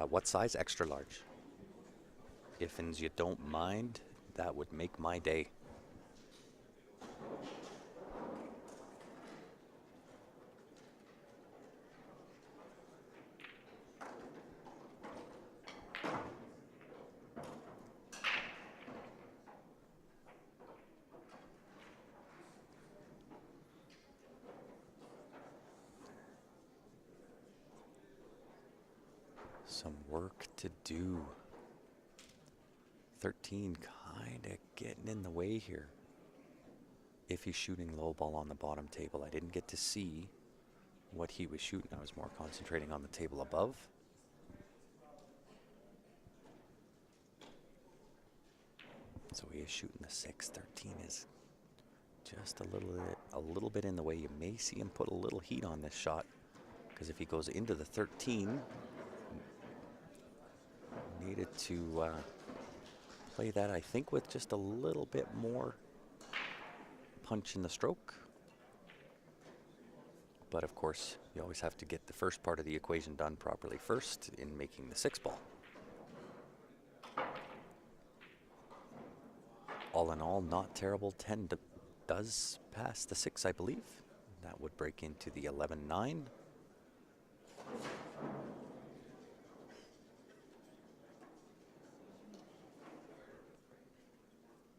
What size? Extra large. Ifins you don't mind, that would make my day. Some work to do. 13 kind of getting in the way here. If he's shooting low ball on the bottom table, I didn't get to see what he was shooting. I was more concentrating on the table above. So he is shooting the 6. 13 is just a little bit in the way. You may see him put a little heat on this shot, because if he goes into the 13, needed to play that, I think, with just a little bit more punch in the stroke. But of course, you always have to get the first part of the equation done properly first in making the 6 ball. All in all, not terrible. 10 does pass the 6, I believe. That would break into the 11-9.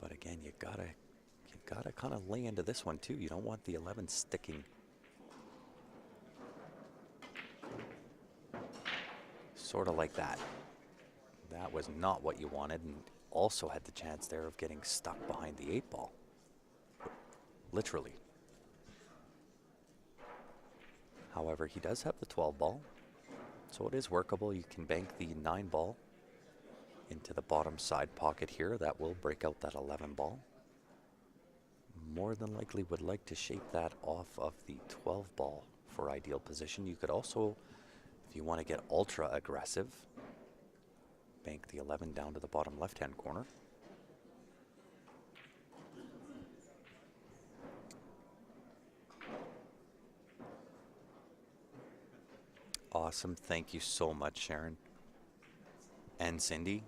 But again, you gotta kind of lay into this one too. You don't want the 11 sticking. Sort of like that. That was not what you wanted, and also had the chance there of getting stuck behind the 8 ball. Literally. However, he does have the 12 ball, so it is workable. You can bank the 9 ball into the bottom side pocket here. That will break out that 11 ball. More than likely would like to shape that off of the 12 ball for ideal position. You could also, if you want to get ultra aggressive, bank the 11 down to the bottom left-hand corner. Awesome. Thank you so much, Sharon. And Cindy.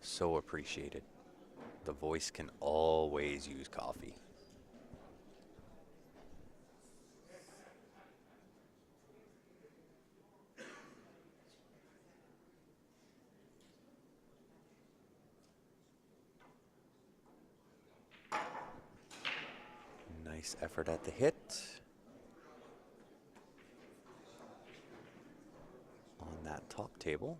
So appreciated. The voice can always use coffee. Nice effort at the hit. On that top table.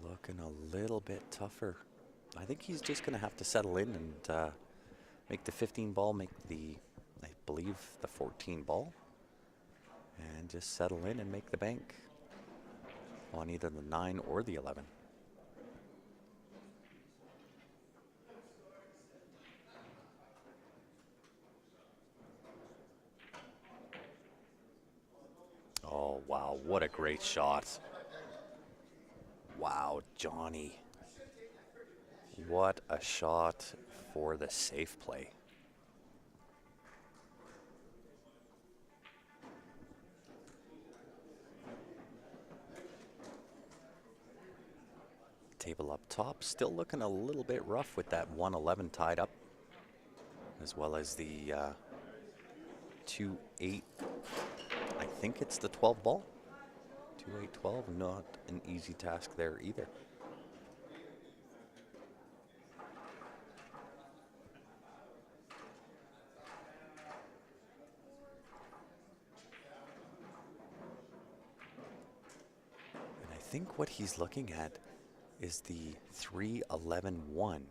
Looking a little bit tougher. I think he's just going to have to settle in and make the 15 ball, make the, I believe, the 14 ball, and just settle in and make the bank on either the 9 or the 11. Oh, wow, what a great shot. Wow, Johnny. What a shot for the safe play. Table up top, still looking a little bit rough with that 111 tied up, as well as the 2-8. I think it's the 12 ball. 2-8-12, not an easy task there either. And I think what he's looking at is the 3-11-1.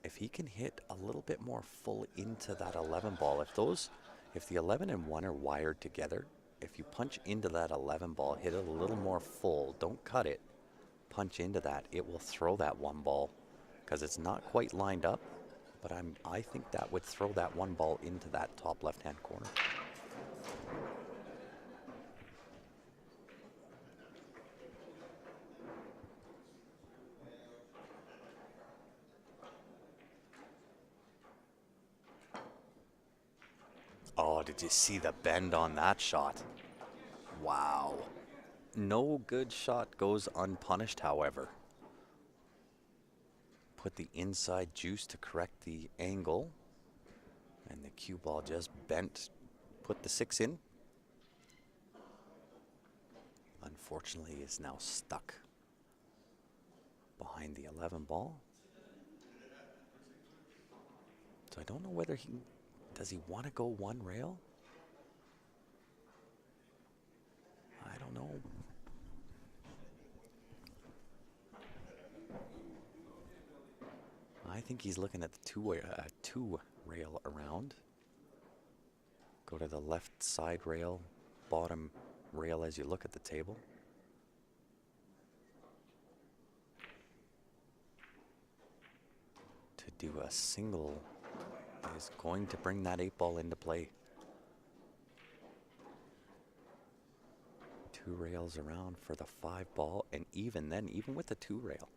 If he can hit a little bit more full into that 11 ball, if the 11 and 1 are wired together, if you punch into that 11 ball, hit it a little more full, don't cut it, punch into that, it will throw that one ball because it's not quite lined up, but I think that would throw that one ball into that top left-hand corner. Oh, did you see the bend on that shot? Wow. No good shot goes unpunished, however. Put the inside juice to correct the angle, and the cue ball just bent, put the 6 in. Unfortunately, is now stuck behind the 11 ball. So I don't know whether does he want to go one rail? I don't know. I think he's looking at the two rail around. Go to the left side rail, bottom rail as you look at the table. To do a single is going to bring that 8 ball into play. 2 rails around for the 5 ball, and even then, even with the 2 rail,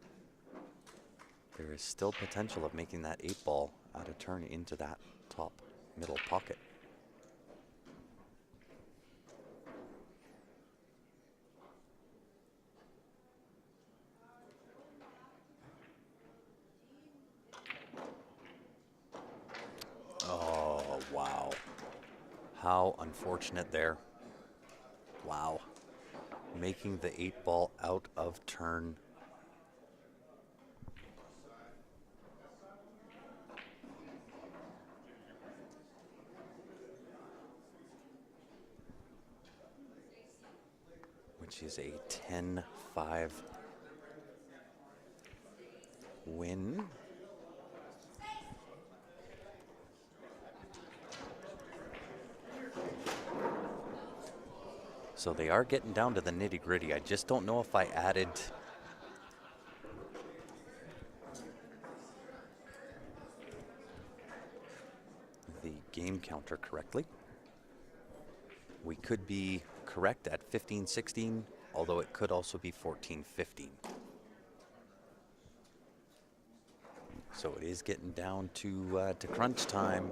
there is still potential of making that 8 ball out of turn into that top middle pocket. Oh, wow. How unfortunate there. Wow. Making the 8 ball out of turn. Which is a 10-5 win. So they are getting down to the nitty-gritty. I just don't know if I added the game counter correctly. We could be correct at 15-16, although it could also be 14-15. So it is getting down to crunch time.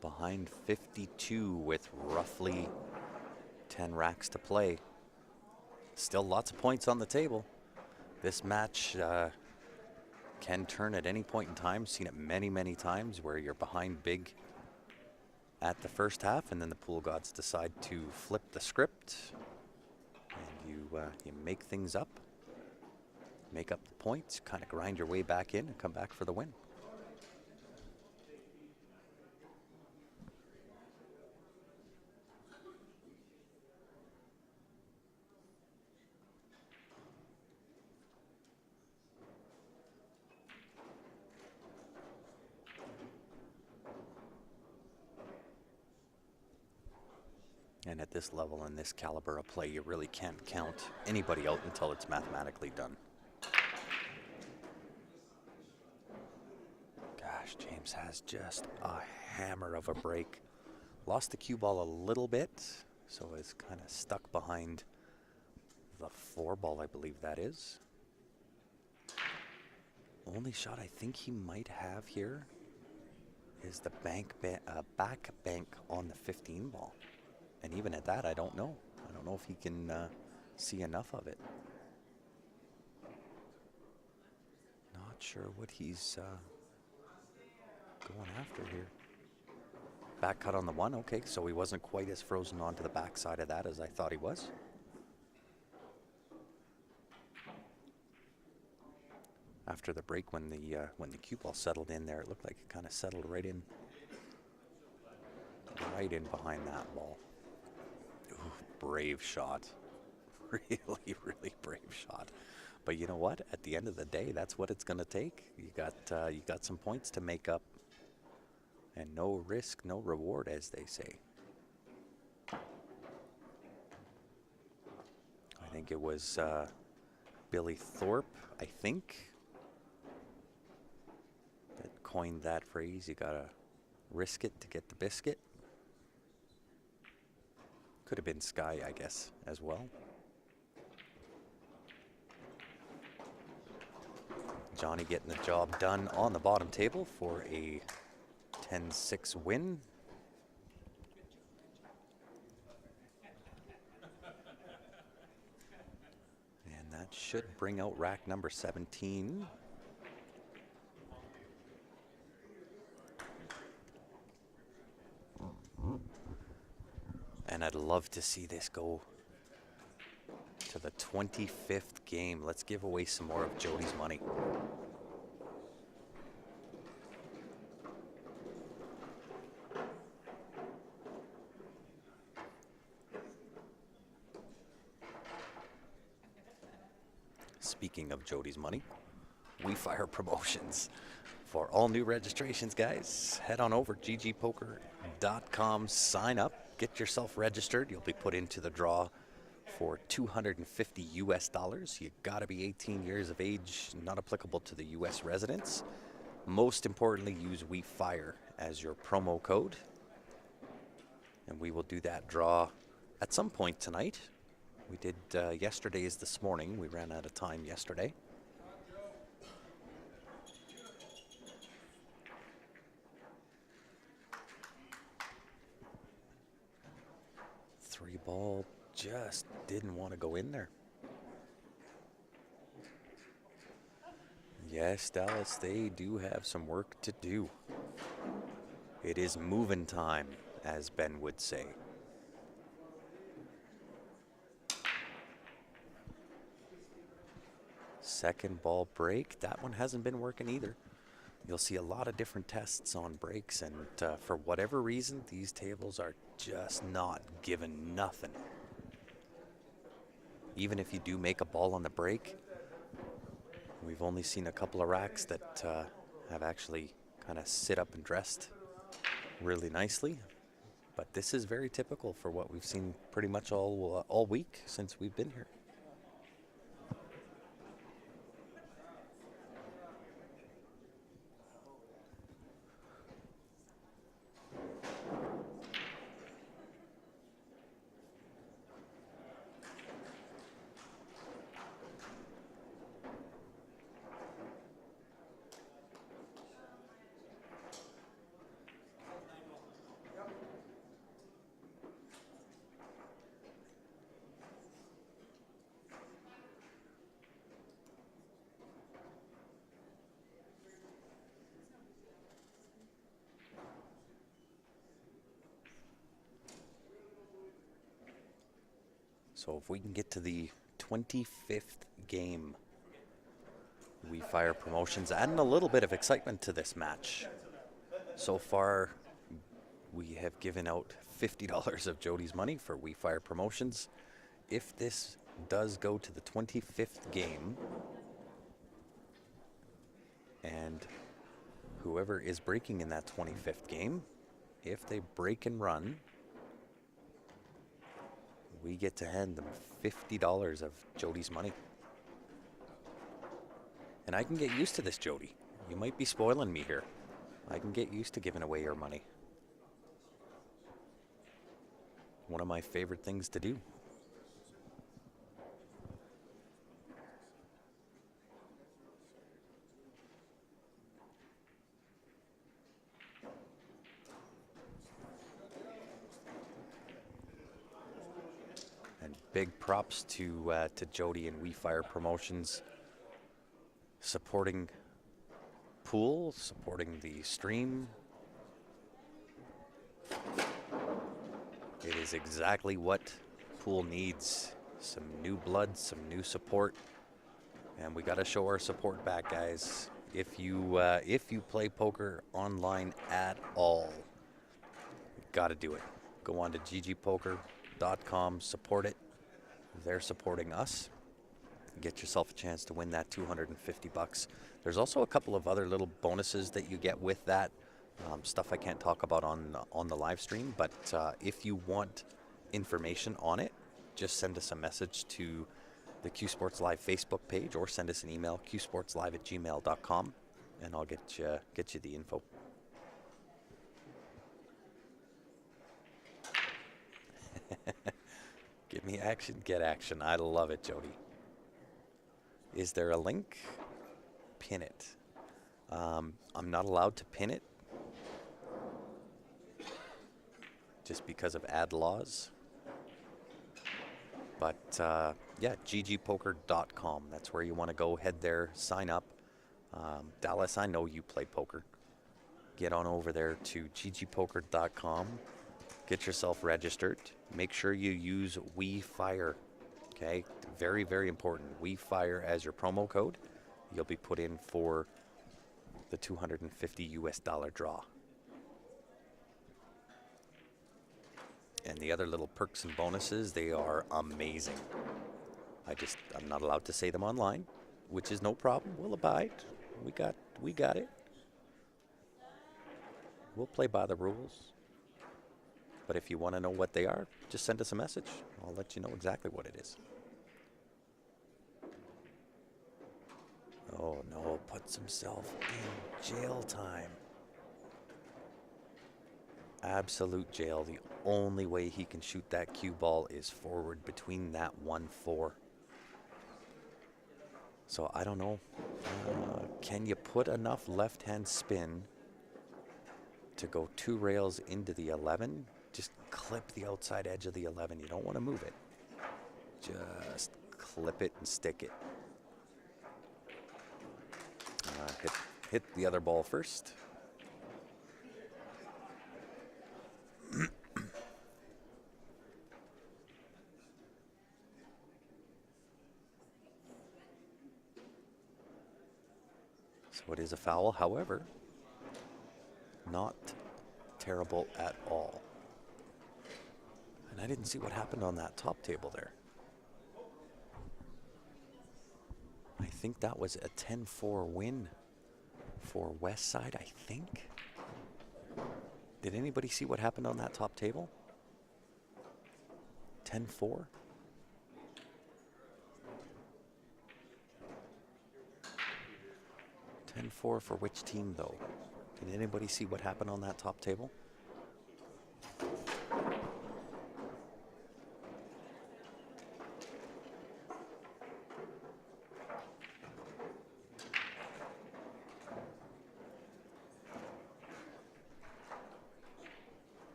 Behind 52 with roughly 10 racks to play. Still lots of points on the table. This match can turn at any point in time. Seen it many, many times where you're behind big at the first half, and then the pool gods decide to flip the script, and you make things up, make up the points, kind of grind your way back in, and come back for the win. And at this level and this caliber of play, you really can't count anybody out until it's mathematically done. Gosh, James has just a hammer of a break. Lost the cue ball a little bit, so is kind of stuck behind the 4 ball, I believe that is. Only shot I think he might have here is the back bank on the 15 ball. And even at that, I don't know. I don't know if he can see enough of it. Not sure what he's going after here. Back cut on the 1, okay, so he wasn't quite as frozen onto the back side of that as I thought he was. After the break, when the cue ball settled in there, it looked like it kind of settled right in behind that ball. Ooh, brave shot. Really, really brave shot. But you know what? At the end of the day, that's what it's going to take. You got some points to make up. And no risk, no reward, as they say. I think it was Billy Thorpe, I think, that coined that phrase. You gotta risk it to get the biscuit. Could have been Sky, I guess, as well. Johnny getting the job done on the bottom table for a 10-6 win. And that should bring out rack number 17. And I'd love to see this go to the 25th game. Let's give away some more of Jody's money. Speaking of Jody's money, We Fire Promotions. For all new registrations, guys, head on over ggpoker.com, sign up, get yourself registered. You'll be put into the draw for $250 US. You gotta be 18 years of age, not applicable to the US residents. Most importantly, use We Fire as your promo code. And we will do that draw at some point tonight. We did yesterday's this morning. We ran out of time yesterday. Three ball just didn't want to go in there. Yes, Dallas, they do have some work to do. It is moving time, as Ben would say. Second ball break. That one hasn't been working either. You'll see a lot of different tests on breaks, and for whatever reason, these tables are just not giving nothing. Even if you do make a ball on the break, we've only seen a couple of racks that have actually kind of sit up and dressed really nicely. But this is very typical for what we've seen pretty much all week since we've been here. So if we can get to the 25th game, We Fire Promotions, adding a little bit of excitement to this match. So far, we have given out $50 of Jody's money for We Fire Promotions. If this does go to the 25th game, and whoever is breaking in that 25th game, if they break and run, we get to hand them $50 of Jody's money. And I can get used to this, Jody. You might be spoiling me here. I can get used to giving away your money. One of my favorite things to do. And big props to Jody and We Fire Promotions supporting pool, supporting the stream. It is exactly what pool needs. Some new blood, some new support, and we got to show our support back, guys. If you play poker online at all, you got to do it. Go on to ggpoker.com, support it. They're supporting us. Get yourself a chance to win that $250. There's also a couple of other little bonuses that you get with that. Stuff I can't talk about on the live stream, but if you want information on it, just send us a message to the Q Sports Live Facebook page or send us an email, qsportslive@gmail.com, and I'll get you the info. Give me action, get action. I love it, Jody. Is there a link? Pin it. I'm not allowed to pin it just because of ad laws. But yeah, ggpoker.com. That's where you want to go. Head there, sign up. Dallas, I know you play poker. Get on over there to ggpoker.com. Get yourself registered. Make sure you use We Fire. Okay, very, very important. We Fire as your promo code. You'll be put in for the $250 draw. And the other little perks and bonuses, they are amazing. I'm not allowed to say them online, which is no problem. We'll abide. We got it. We'll play by the rules. But if you want to know what they are, just send us a message. I'll let you know exactly what it is. Oh no, puts himself in jail time. Absolute jail. The only way he can shoot that cue ball is forward between that 1-4. So I don't know. Can you put enough left-hand spin to go 2 rails into the 11? Just clip the outside edge of the 11. You don't want to move it. Just clip it and stick it. Hit the other ball first. So it is a foul, however, not terrible at all. And I didn't see what happened on that top table there. I think that was a 10-4 win for West Side, I think. Did anybody see what happened on that top table? 10-4? For which team, though? Did anybody see what happened on that top table?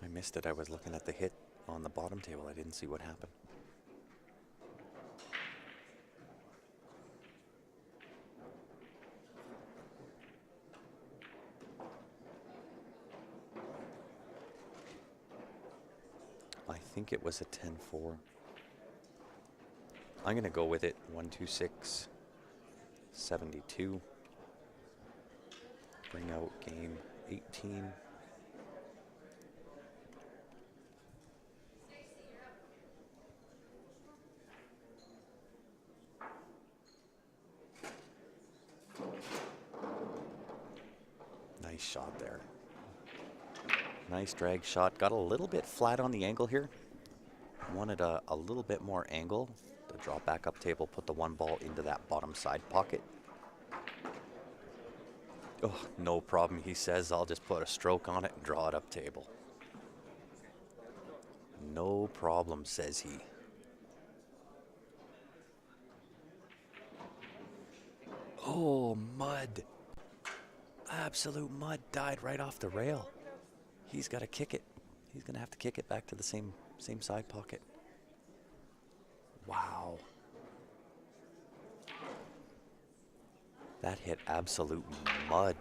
I missed it. I was looking at the hit on the bottom table. I didn't see what happened. I think it was a 10-4. I'm going to go with it. 126, 72. Bring out game 18. Nice shot there. Nice drag shot. Got a little bit flat on the angle here. Wanted a little bit more angle. The drop back up table, put the one ball into that bottom side pocket. Oh, no problem, he says. I'll just put a stroke on it and draw it up table. No problem, says he. Oh, mud. Absolute mud died right off the rail. He's got to kick it. He's going to have to kick it back to the same side pocket. Wow. That hit absolute mud.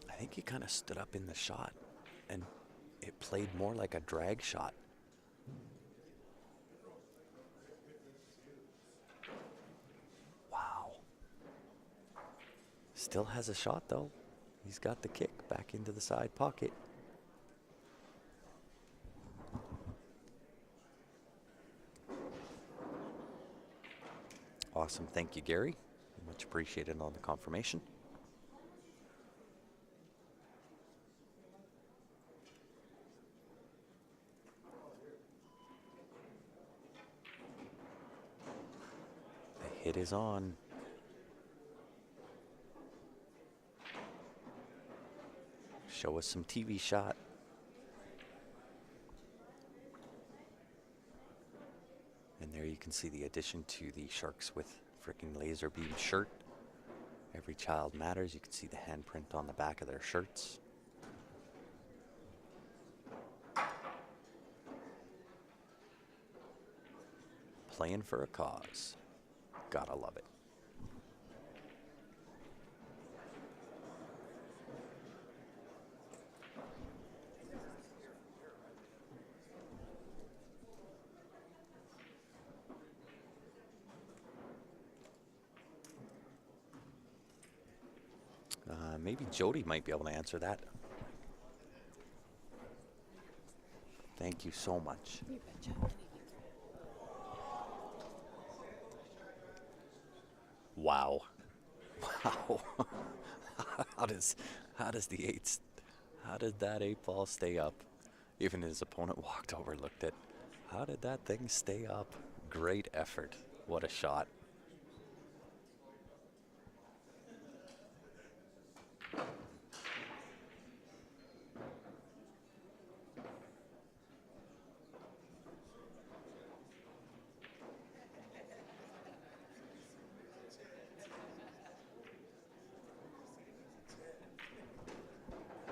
I think he kind of stood up in the shot and it played more like a drag shot. Wow. Still has a shot though. He's got the kick back into the side pocket. Awesome. Thank you, Gary. Much appreciated on the confirmation. The hit is on. Show us some TV shot. And there you can see the addition to the Sharks with freaking laser beam shirt. Every child matters. You can see the handprint on the back of their shirts. Playing for a cause. Gotta love it. Maybe Jody might be able to answer that. Thank you so much. You betcha. Wow. Wow. how does that 8-ball stay up? Even his opponent walked over, looked at, how did that thing stay up? Great effort. What a shot.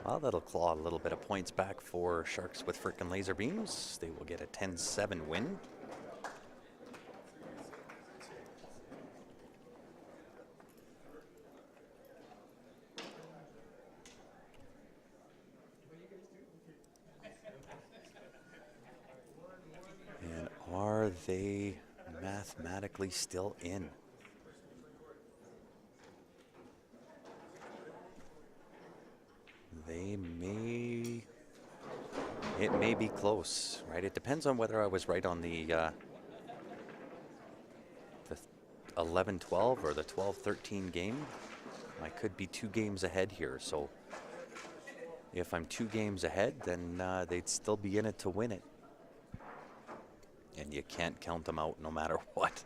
Well, that'll claw a little bit of points back for Sharks with frickin' laser beams. They will get a 10-7 win. And are they mathematically still in? It may be close, right? It depends on whether I was right on the 11-12 or the 12-13 game. I could be 2 games ahead here, so if I'm 2 games ahead, then they'd still be in it to win it. And you can't count them out no matter what.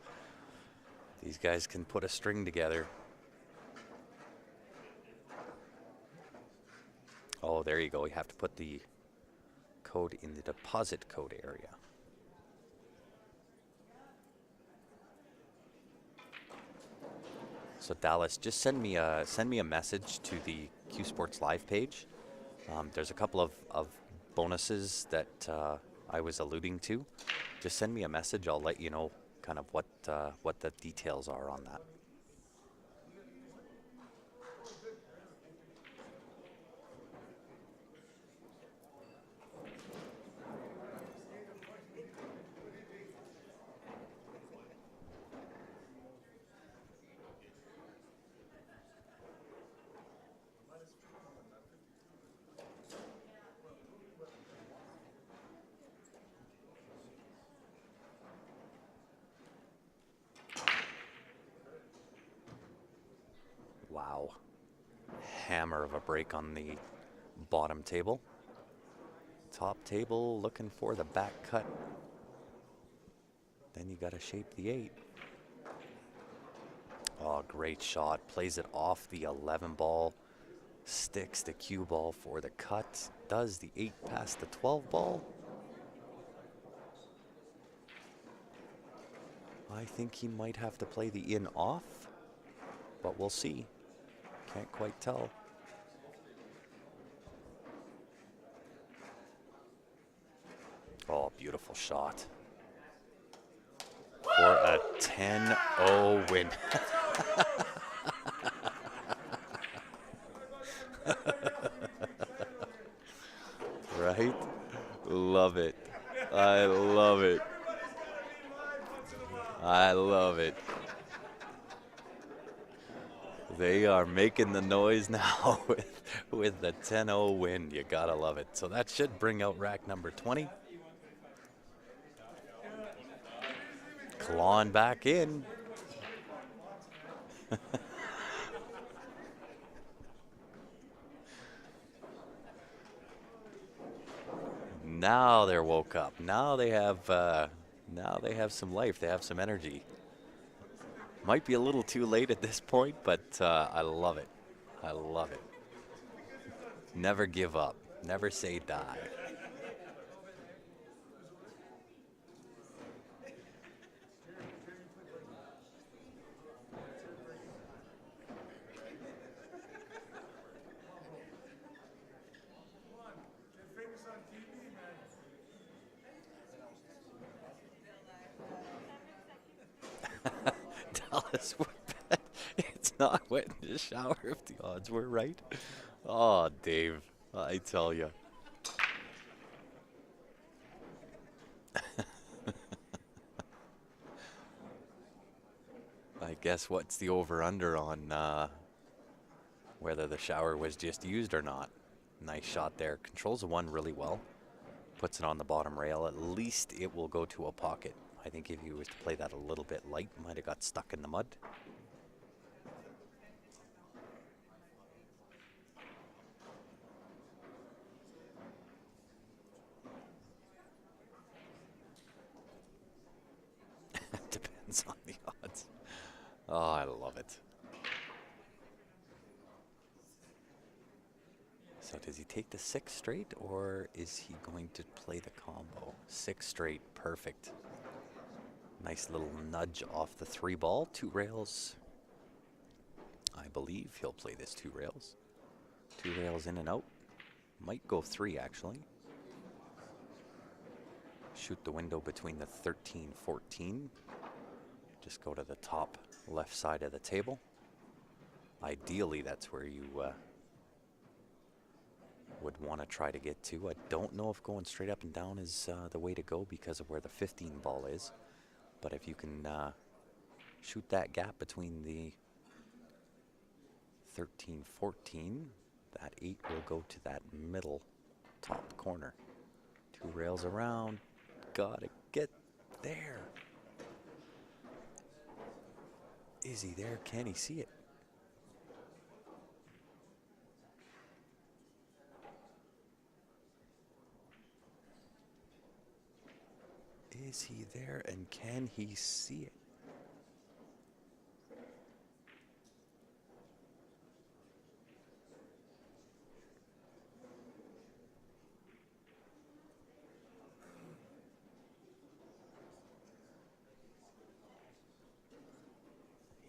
These guys can put a string together. Oh, there you go. You have to put the code in the deposit code area. So Dallas, just send me a message to the Q Sports Live page. There's a couple of bonuses that I was alluding to. Just send me a message. I'll let you know kind of what the details are on that. Wow. Hammer of a break on the bottom table. Top table looking for the back cut. Then you got to shape the 8. Oh, great shot. Plays it off the 11 ball. Sticks the cue ball for the cut. Does the 8 past the 12 ball? I think he might have to play the in off, but we'll see. Can't quite tell. Oh, beautiful shot. For a 10-0 win. Right? Love it. I love it. I love it. They are making the noise now with the 10-0 win. You gotta love it. So that should bring out rack number 20. Clawing back in. Now they're woke up. Now they have some life. They have some energy. Might be a little too late at this point, but I love it. I love it. Never give up. Never say die. Dallas would bet it's not wet in the shower if the odds were right. Oh, Dave, I tell you. I guess what's the over-under on whether the shower was just used or not? Nice shot there. Controls the 1 really well. Puts it on the bottom rail. At least it will go to a pocket. I think if you was to play that a little bit light, might have got stuck in the mud. Depends on the odds. Oh, I love it. So does he take the 6 straight, or is he going to play the combo? 6 straight, perfect. Nice little nudge off the 3 ball, 2 rails. I believe he'll play this 2 rails. 2 rails in and out. Might go 3 actually. Shoot the window between the 13-14. Just go to the top left side of the table. Ideally, that's where you would want to try to get to. I don't know if going straight up and down is the way to go because of where the 15 ball is. But if you can shoot that gap between the 13-14, that 8 will go to that middle top corner. 2 rails around. Gotta get there. Is he there? Can he see it? Is he there, and can he see it?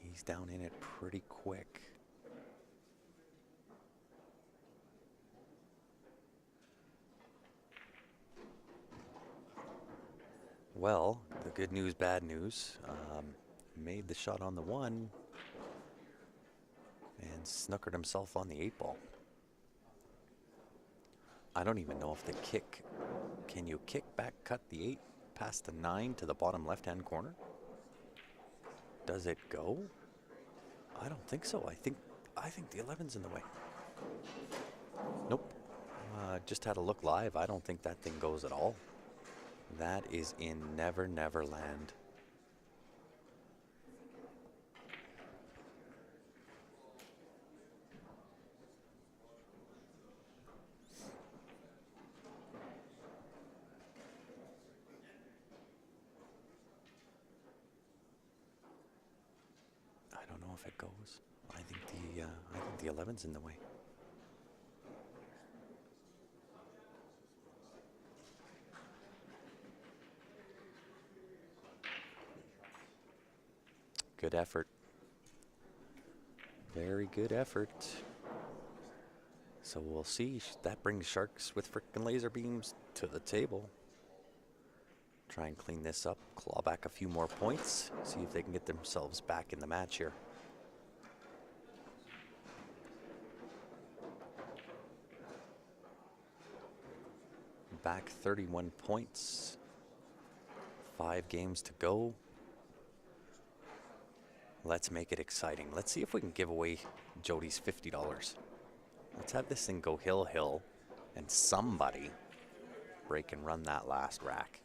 He's down in it pretty quick. Well, the good news, bad news. Made the shot on the 1 and snookered himself on the 8 ball. I don't even know if the kick, can you kick back, cut the 8 past the 9 to the bottom left-hand corner? Does it go? I don't think so. I think the 11's in the way. Nope. Just had a look live. I don't think that thing goes at all. That is in Never Never Land. if it goes. I think the 11's in the way. Good effort. Very good effort. So we'll see. That brings Sharks with frickin' laser beams to the table. Try and clean this up, claw back a few more points, see if they can get themselves back in the match here. Back 31 points. 5 games to go. Let's make it exciting. Let's see if we can give away Jody's $50. Let's have this thing go hill, and somebody break and run that last rack.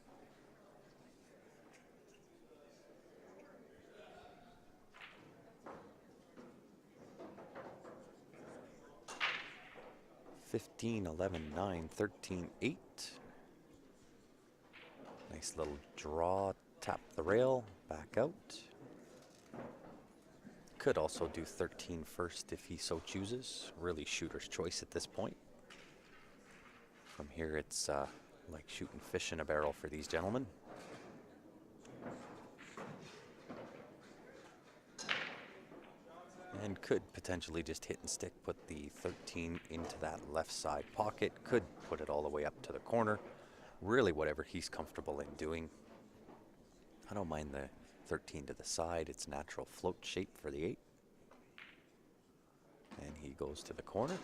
$15, $11, $9, $13, $8. Nice little draw, tap the rail, back out. Could also do 13 first if he so chooses. Really shooter's choice at this point. From here it's like shooting fish in a barrel for these gentlemen. And could potentially just hit and stick, put the 13 into that left side pocket. Could put it all the way up to the corner. Really whatever he's comfortable in doing. I don't mind the 13 to the side. It's natural float shape for the 8. And he goes to the corner.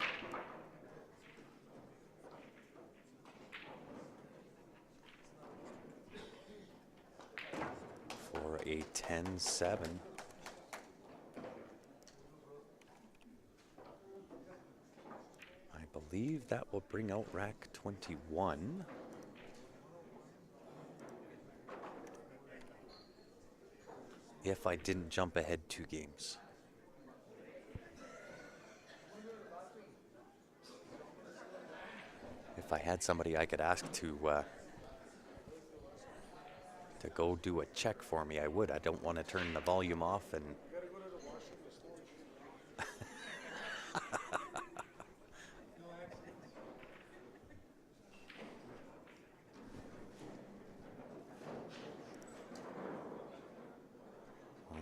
For a 10-7. I believe that will bring out rack 21. If I didn't jump ahead 2 games. If I had somebody I could ask to go do a check for me, I would. I don't want to turn the volume off and...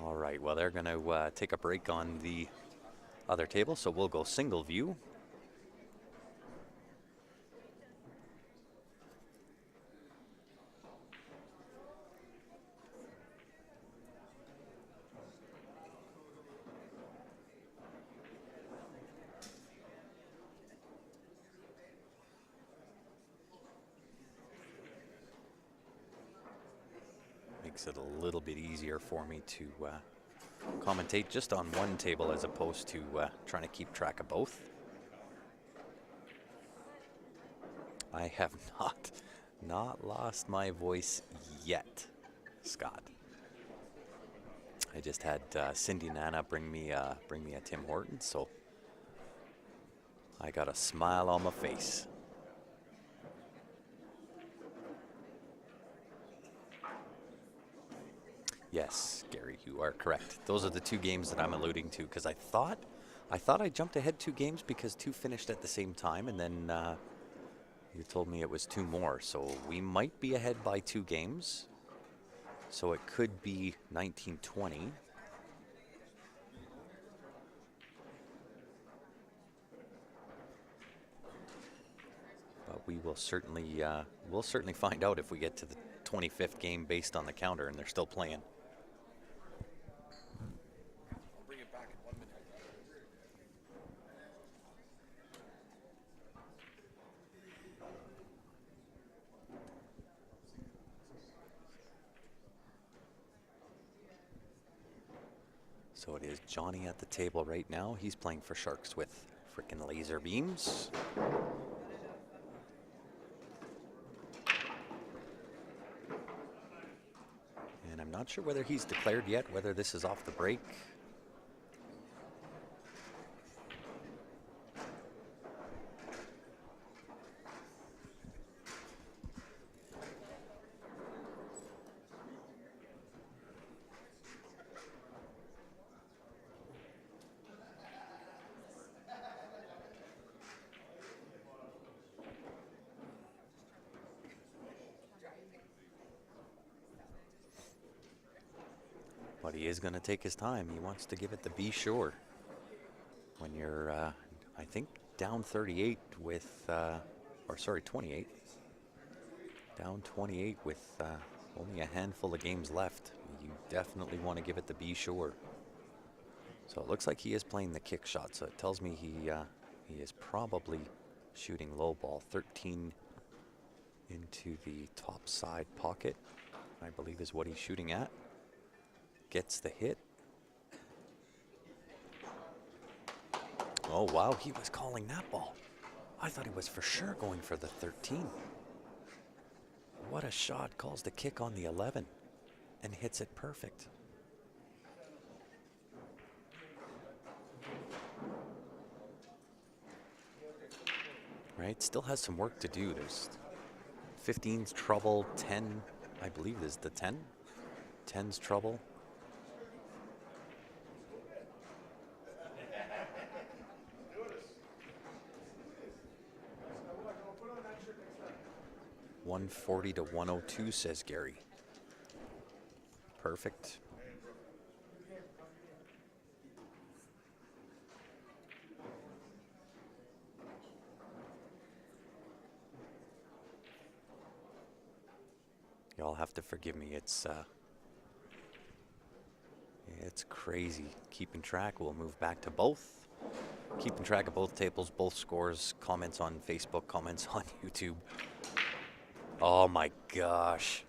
All right, well, they're going to take a break on the other table, so we'll go single view. Makes it a little bit easier for me to commentate just on one table as opposed to trying to keep track of both. I have not lost my voice yet, Scott. I just had Cindy Nana bring me a Tim Hortons, so I got a smile on my face. Yes, Gary, you are correct. Those are the 2 games that I'm alluding to, because I thought I jumped ahead 2 games because 2 finished at the same time, and then you told me it was 2 more. So we might be ahead by 2 games. So it could be 19-20. But we will certainly we'll certainly find out if we get to the 25th game based on the counter and they're still playing. So it is Johnny at the table right now. He's playing for Sharks with frickin' laser beams. And I'm not sure whether he's declared yet, whether this is off the break. he is going to take his time. He wants to give it the be sure. When you're, I think, down 38 with, or sorry, 28. Down 28 with only a handful of games left. You definitely want to give it the be sure. So it looks like he is playing the kick shot. So it tells me he is probably shooting low ball. 13 into the top side pocket, I believe is what he's shooting at. Gets the hit. Oh, wow, he was calling that ball. I thought he was for sure going for the 13. What a shot. Calls the kick on the 11 and hits it perfect. Right, still has some work to do. There's 15's trouble, 10, I believe is the 10. 10's trouble. $140 to $102, says Gary. Perfect. Y'all have to forgive me. It's crazy keeping track. We'll move back to both. Keeping track of both tables, both scores, comments on Facebook, comments on YouTube. Oh my gosh.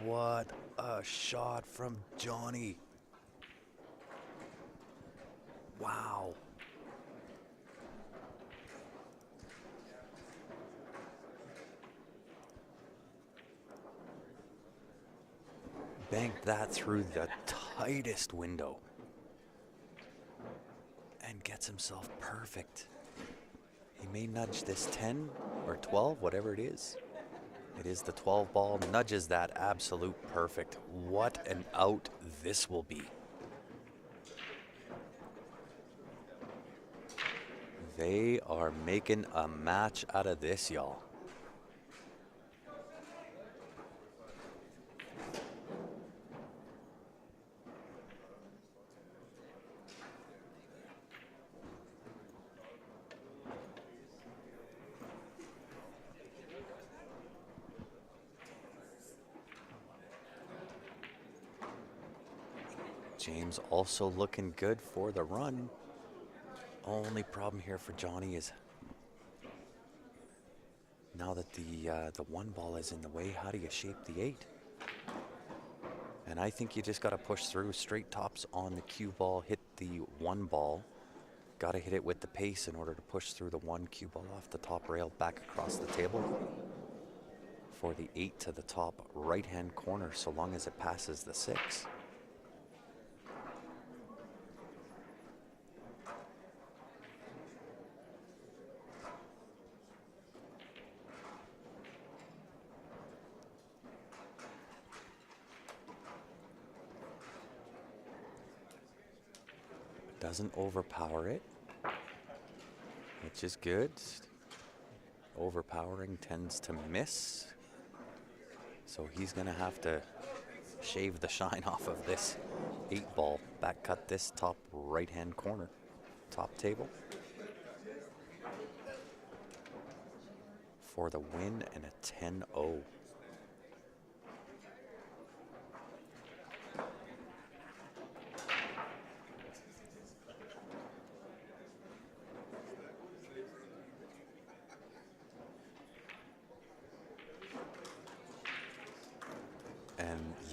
What a shot from Johnny. Wow. Banked that through the tightest window and gets himself perfect. He may nudge this 10 or 12, whatever it is. It is the 12 ball, nudges that absolute perfect. What an out this will be. They are making a match out of this, y'all. James also looking good for the run. Only problem here for Johnny is now that the one ball is in the way, how do you shape the 8? And I think you just got to push through. Straight tops on the cue ball, hit the one ball. Got to hit it with the pace in order to push through the one cue ball off the top rail back across the table for the 8 to the top right-hand corner, so long as it passes the 6. Doesn't overpower it, which is good. Overpowering tends to miss. So he's gonna have to shave the shine off of this 8 ball. Back cut this top right-hand corner, top table. For the win and a 10-0.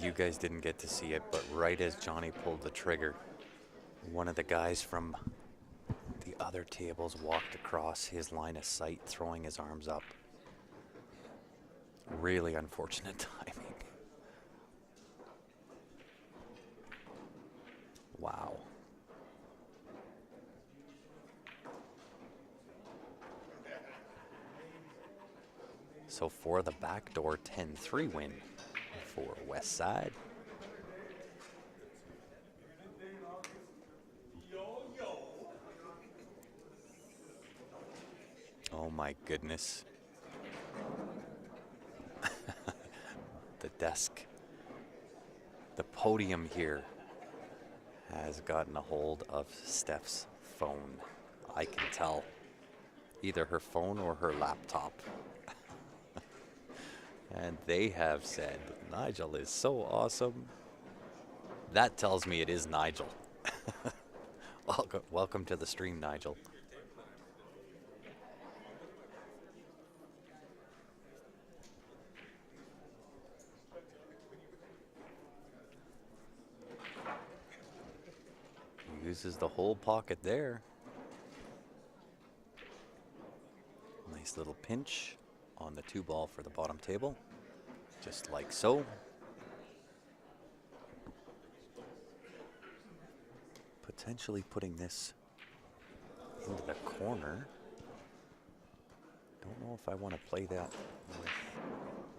You guys didn't get to see it, but right as Johnny pulled the trigger, one of the guys from the other tables walked across his line of sight, throwing his arms up. Really unfortunate timing. Wow. So for the backdoor 10-3 win for West Side. Oh my goodness. The desk. The podium here has gotten a hold of Steph's phone. I can tell. Either her phone or her laptop. And they have said, Nigel is so awesome. That tells me it is Nigel. Welcome to the stream, Nigel. Uses the whole pocket there. Nice little pinch on the 2-ball for the bottom table, just like so. Potentially putting this into the corner. Don't know if I want to play that with...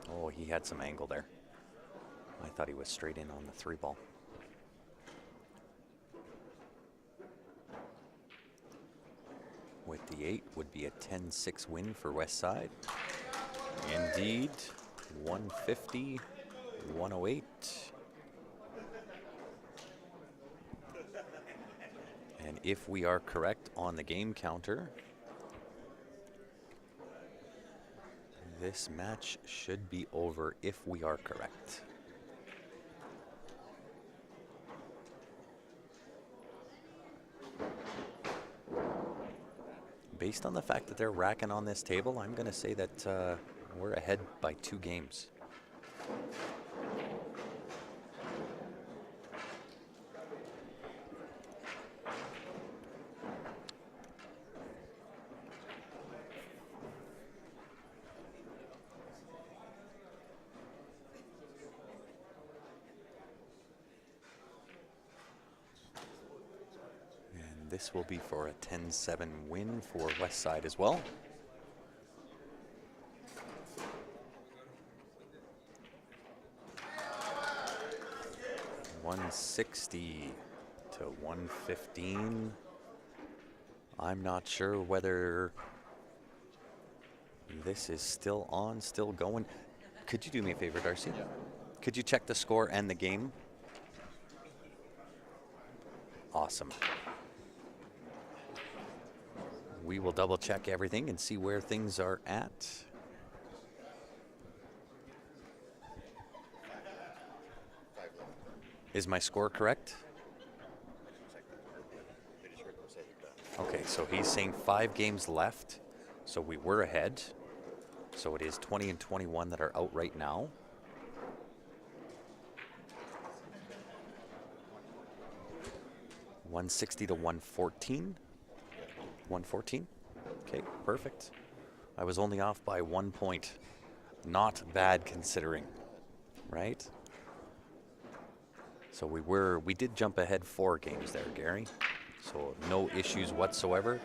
Oh, he had some angle there. I thought he was straight in on the 3-ball. With the 8 would be a 10-6 win for West Side. Indeed, 150, 108. And if we are correct on the game counter, this match should be over if we are correct. Based on the fact that they're racking on this table, I'm going to say that we're ahead by 2 games. This will be for a 10-7 win for West Side as well. $160 to $115. I'm not sure whether this is still on, still going. Could you do me a favor, Darcy? Yeah. Could you check the score and the game? Awesome. We will double check everything and see where things are at. Is my score correct? Okay, so he's saying 5 games left. So we were ahead. So it is 20 and 21 that are out right now. $160 to $114. 114. Okay, perfect. I was only off by 1 point. Not bad considering, right? So we did jump ahead 4 games there, Gary. So no issues whatsoever.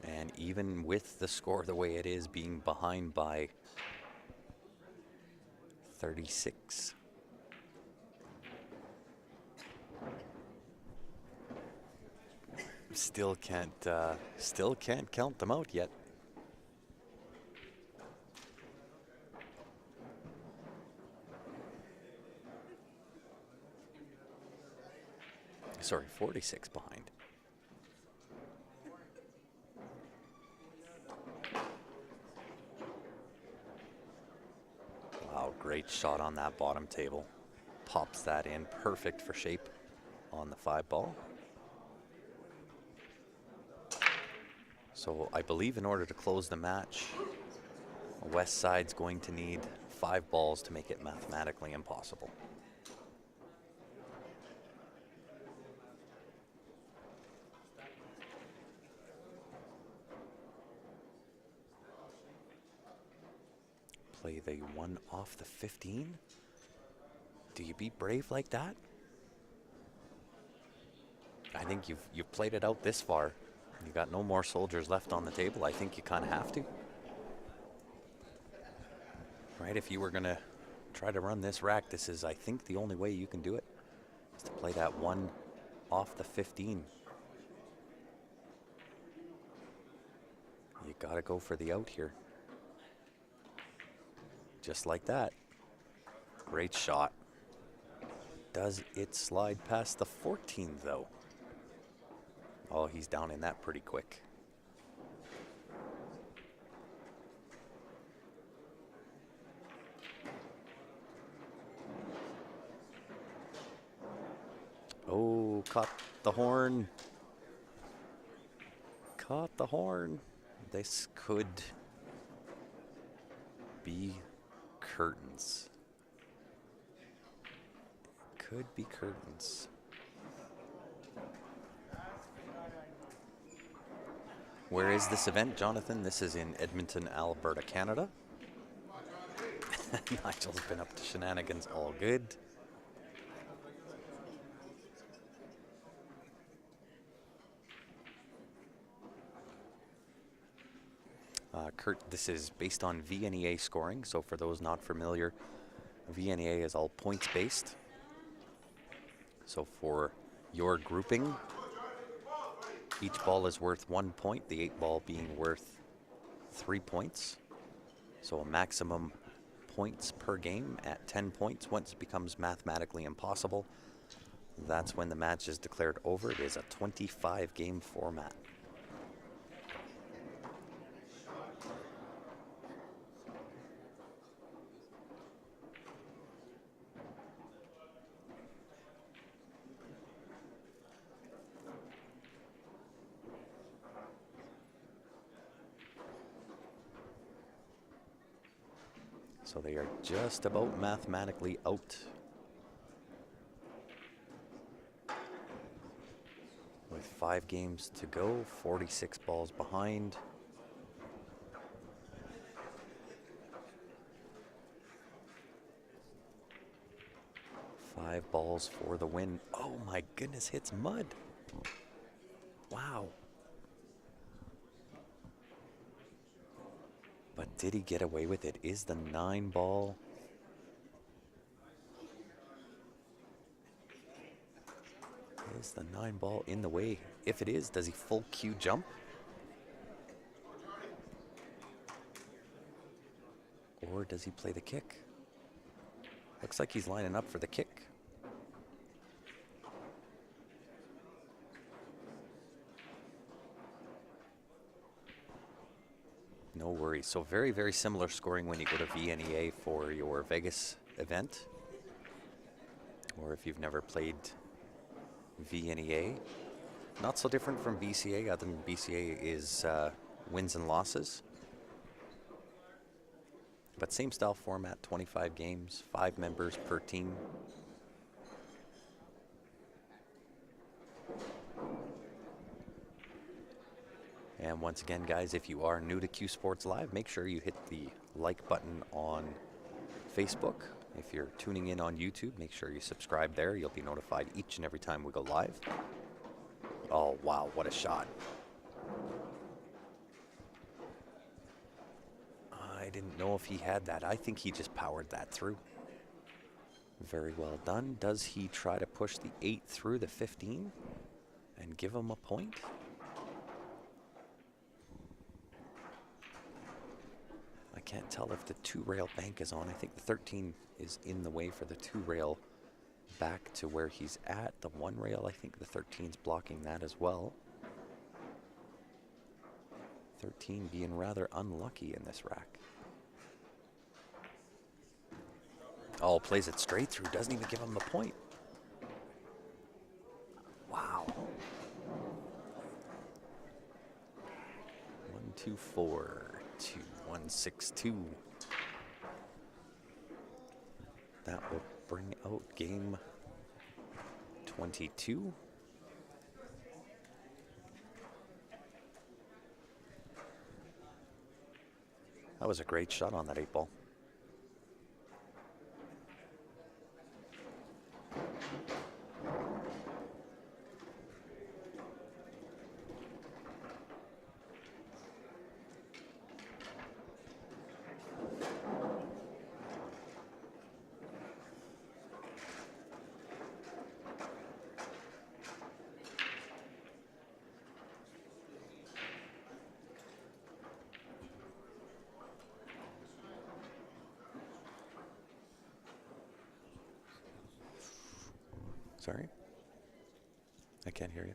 And even with the score the way it is, being behind by 36. Still can't count them out yet. Sorry, 46 behind. Wow, great shot on that bottom table. Pops that in, perfect for shape on the 5-ball. So I believe in order to close the match, West Side's going to need 5 balls to make it mathematically impossible. Play the 1 off the 15. Do you beat Brave like that? I think you've played it out this far. You got no more soldiers left on the table. I think you kind of have to. Right, if you were going to try to run this rack, this is, I think, the only way you can do it, is to play that 1 off the 15. Gotta go for the out here. Just like that. Great shot. Does it slide past the 14 though? Oh, he's down in that pretty quick. Oh, caught the horn. Caught the horn. This could be curtains. Could be curtains. Where is this event, Jonathan? This is in Edmonton, Alberta, Canada. Nigel's been up to shenanigans. All good. Kurt, this is based on VNEA scoring. So for those not familiar, VNEA is all points based. So for your grouping, each ball is worth 1 point, the 8 ball being worth 3 points. So a maximum points per game at 10 points. Once it becomes mathematically impossible, that's when the match is declared over. It is a 25 game format. So they are just about mathematically out. With 5 games to go, 46 balls behind. Five balls for the win. Oh my goodness, hits mud. Wow. But did he get away with it? Is the 9 ball? Is the 9 ball in the way? If it is, does he full Q jump? Or does he play the kick? Looks like he's lining up for the kick. No worries. So very, very similar scoring when you go to VNEA for your Vegas event. Or if you've never played VNEA. Not so different from BCA, other than BCA is wins and losses. But same style format, 25 games, 5 members per team. And once again, guys, if you are new to Q Sports Live, make sure you hit the like button on Facebook. If you're tuning in on YouTube, make sure you subscribe there. You'll be notified each and every time we go live. Oh, wow, what a shot. I didn't know if he had that. I think he just powered that through. Very well done. Does he try to push the 8 through the 15 and give him a point? I can't tell if the 2-rail bank is on. I think the 13 is in the way for the 2-rail back to where he's at. The 1-rail, I think the 13's blocking that as well. 13 being rather unlucky in this rack. Oh, plays it straight through. Doesn't even give him the point. Wow. 1, 2, 4, 2, 1, 6, 2. That will bring out game 22. That was a great shot on that 8 ball. Sorry? I can't hear you.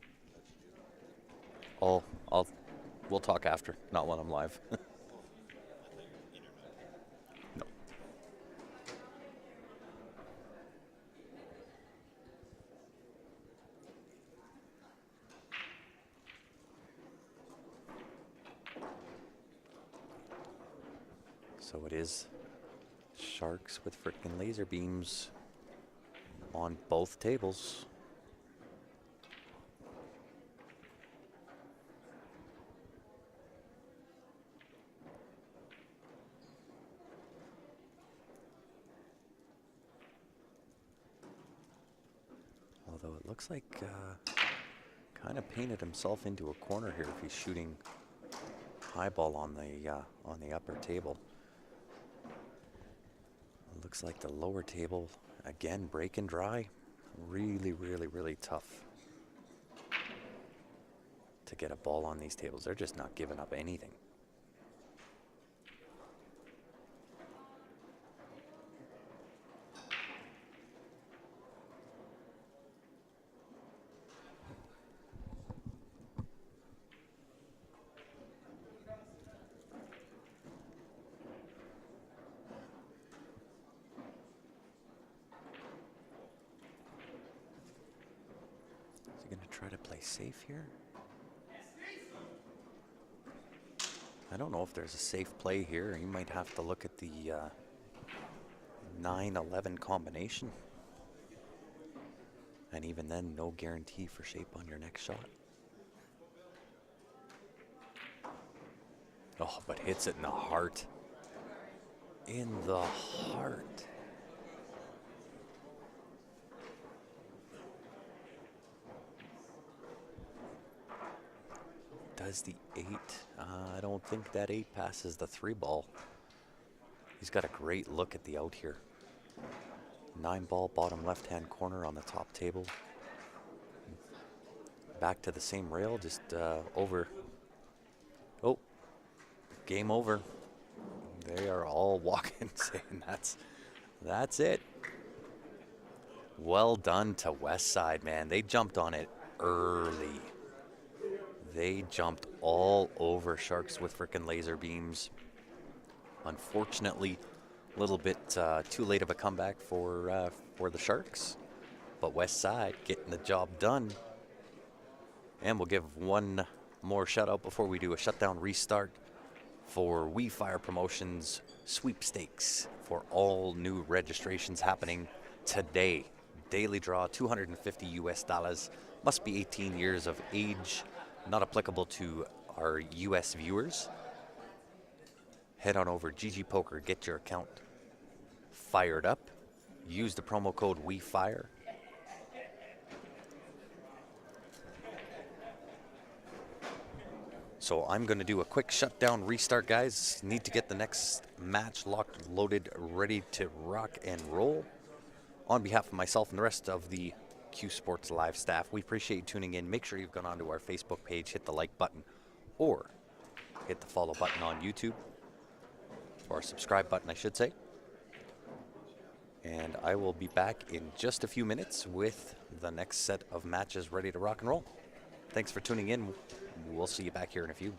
Oh, we'll talk after, not while I'm live. No. So it is Sharks with frickin' laser beams on both tables. Although it looks like kind of painted himself into a corner here if he's shooting high ball on the upper table. It looks like the lower table again breaking dry. Really, really, really tough to get a ball on these tables. They're just not giving up anything. Is he going to try to play safe here? I don't know if there's a safe play here. You might have to look at the 9-11 combination. And even then, no guarantee for shape on your next shot. Oh, but hits it in the heart. In the heart. Does the 8? I don't think that 8 passes the 3 ball. He's got a great look at the out here. 9 ball, bottom left-hand corner on the top table. Back to the same rail, just over. Oh, game over. They are all walking, saying that's it. Well done to West Side, man. They jumped on it early. They jumped all over Sharks with frickin' laser beams. Unfortunately, a little bit too late of a comeback for the Sharks. But West Side getting the job done. And we'll give one more shout out before we do a shutdown restart for We Fire Promotions sweepstakes for all new registrations happening today. Daily draw, $250 US. Must be 18 years of age. Not applicable to our US viewers. Head on over GG Poker, get your account fired up. Use the promo code WeFire. So I'm going to do a quick shutdown restart, guys. Need to get the next match locked, loaded, ready to rock and roll. On behalf of myself and the rest of the Q Sports Live staff, we appreciate you tuning in. Make sure you've gone onto our Facebook page, hit the like button, or hit the follow button on YouTube, or subscribe button, I should say. And I will be back in just a few minutes with the next set of matches ready to rock and roll. Thanks for tuning in. We'll see you back here in a few.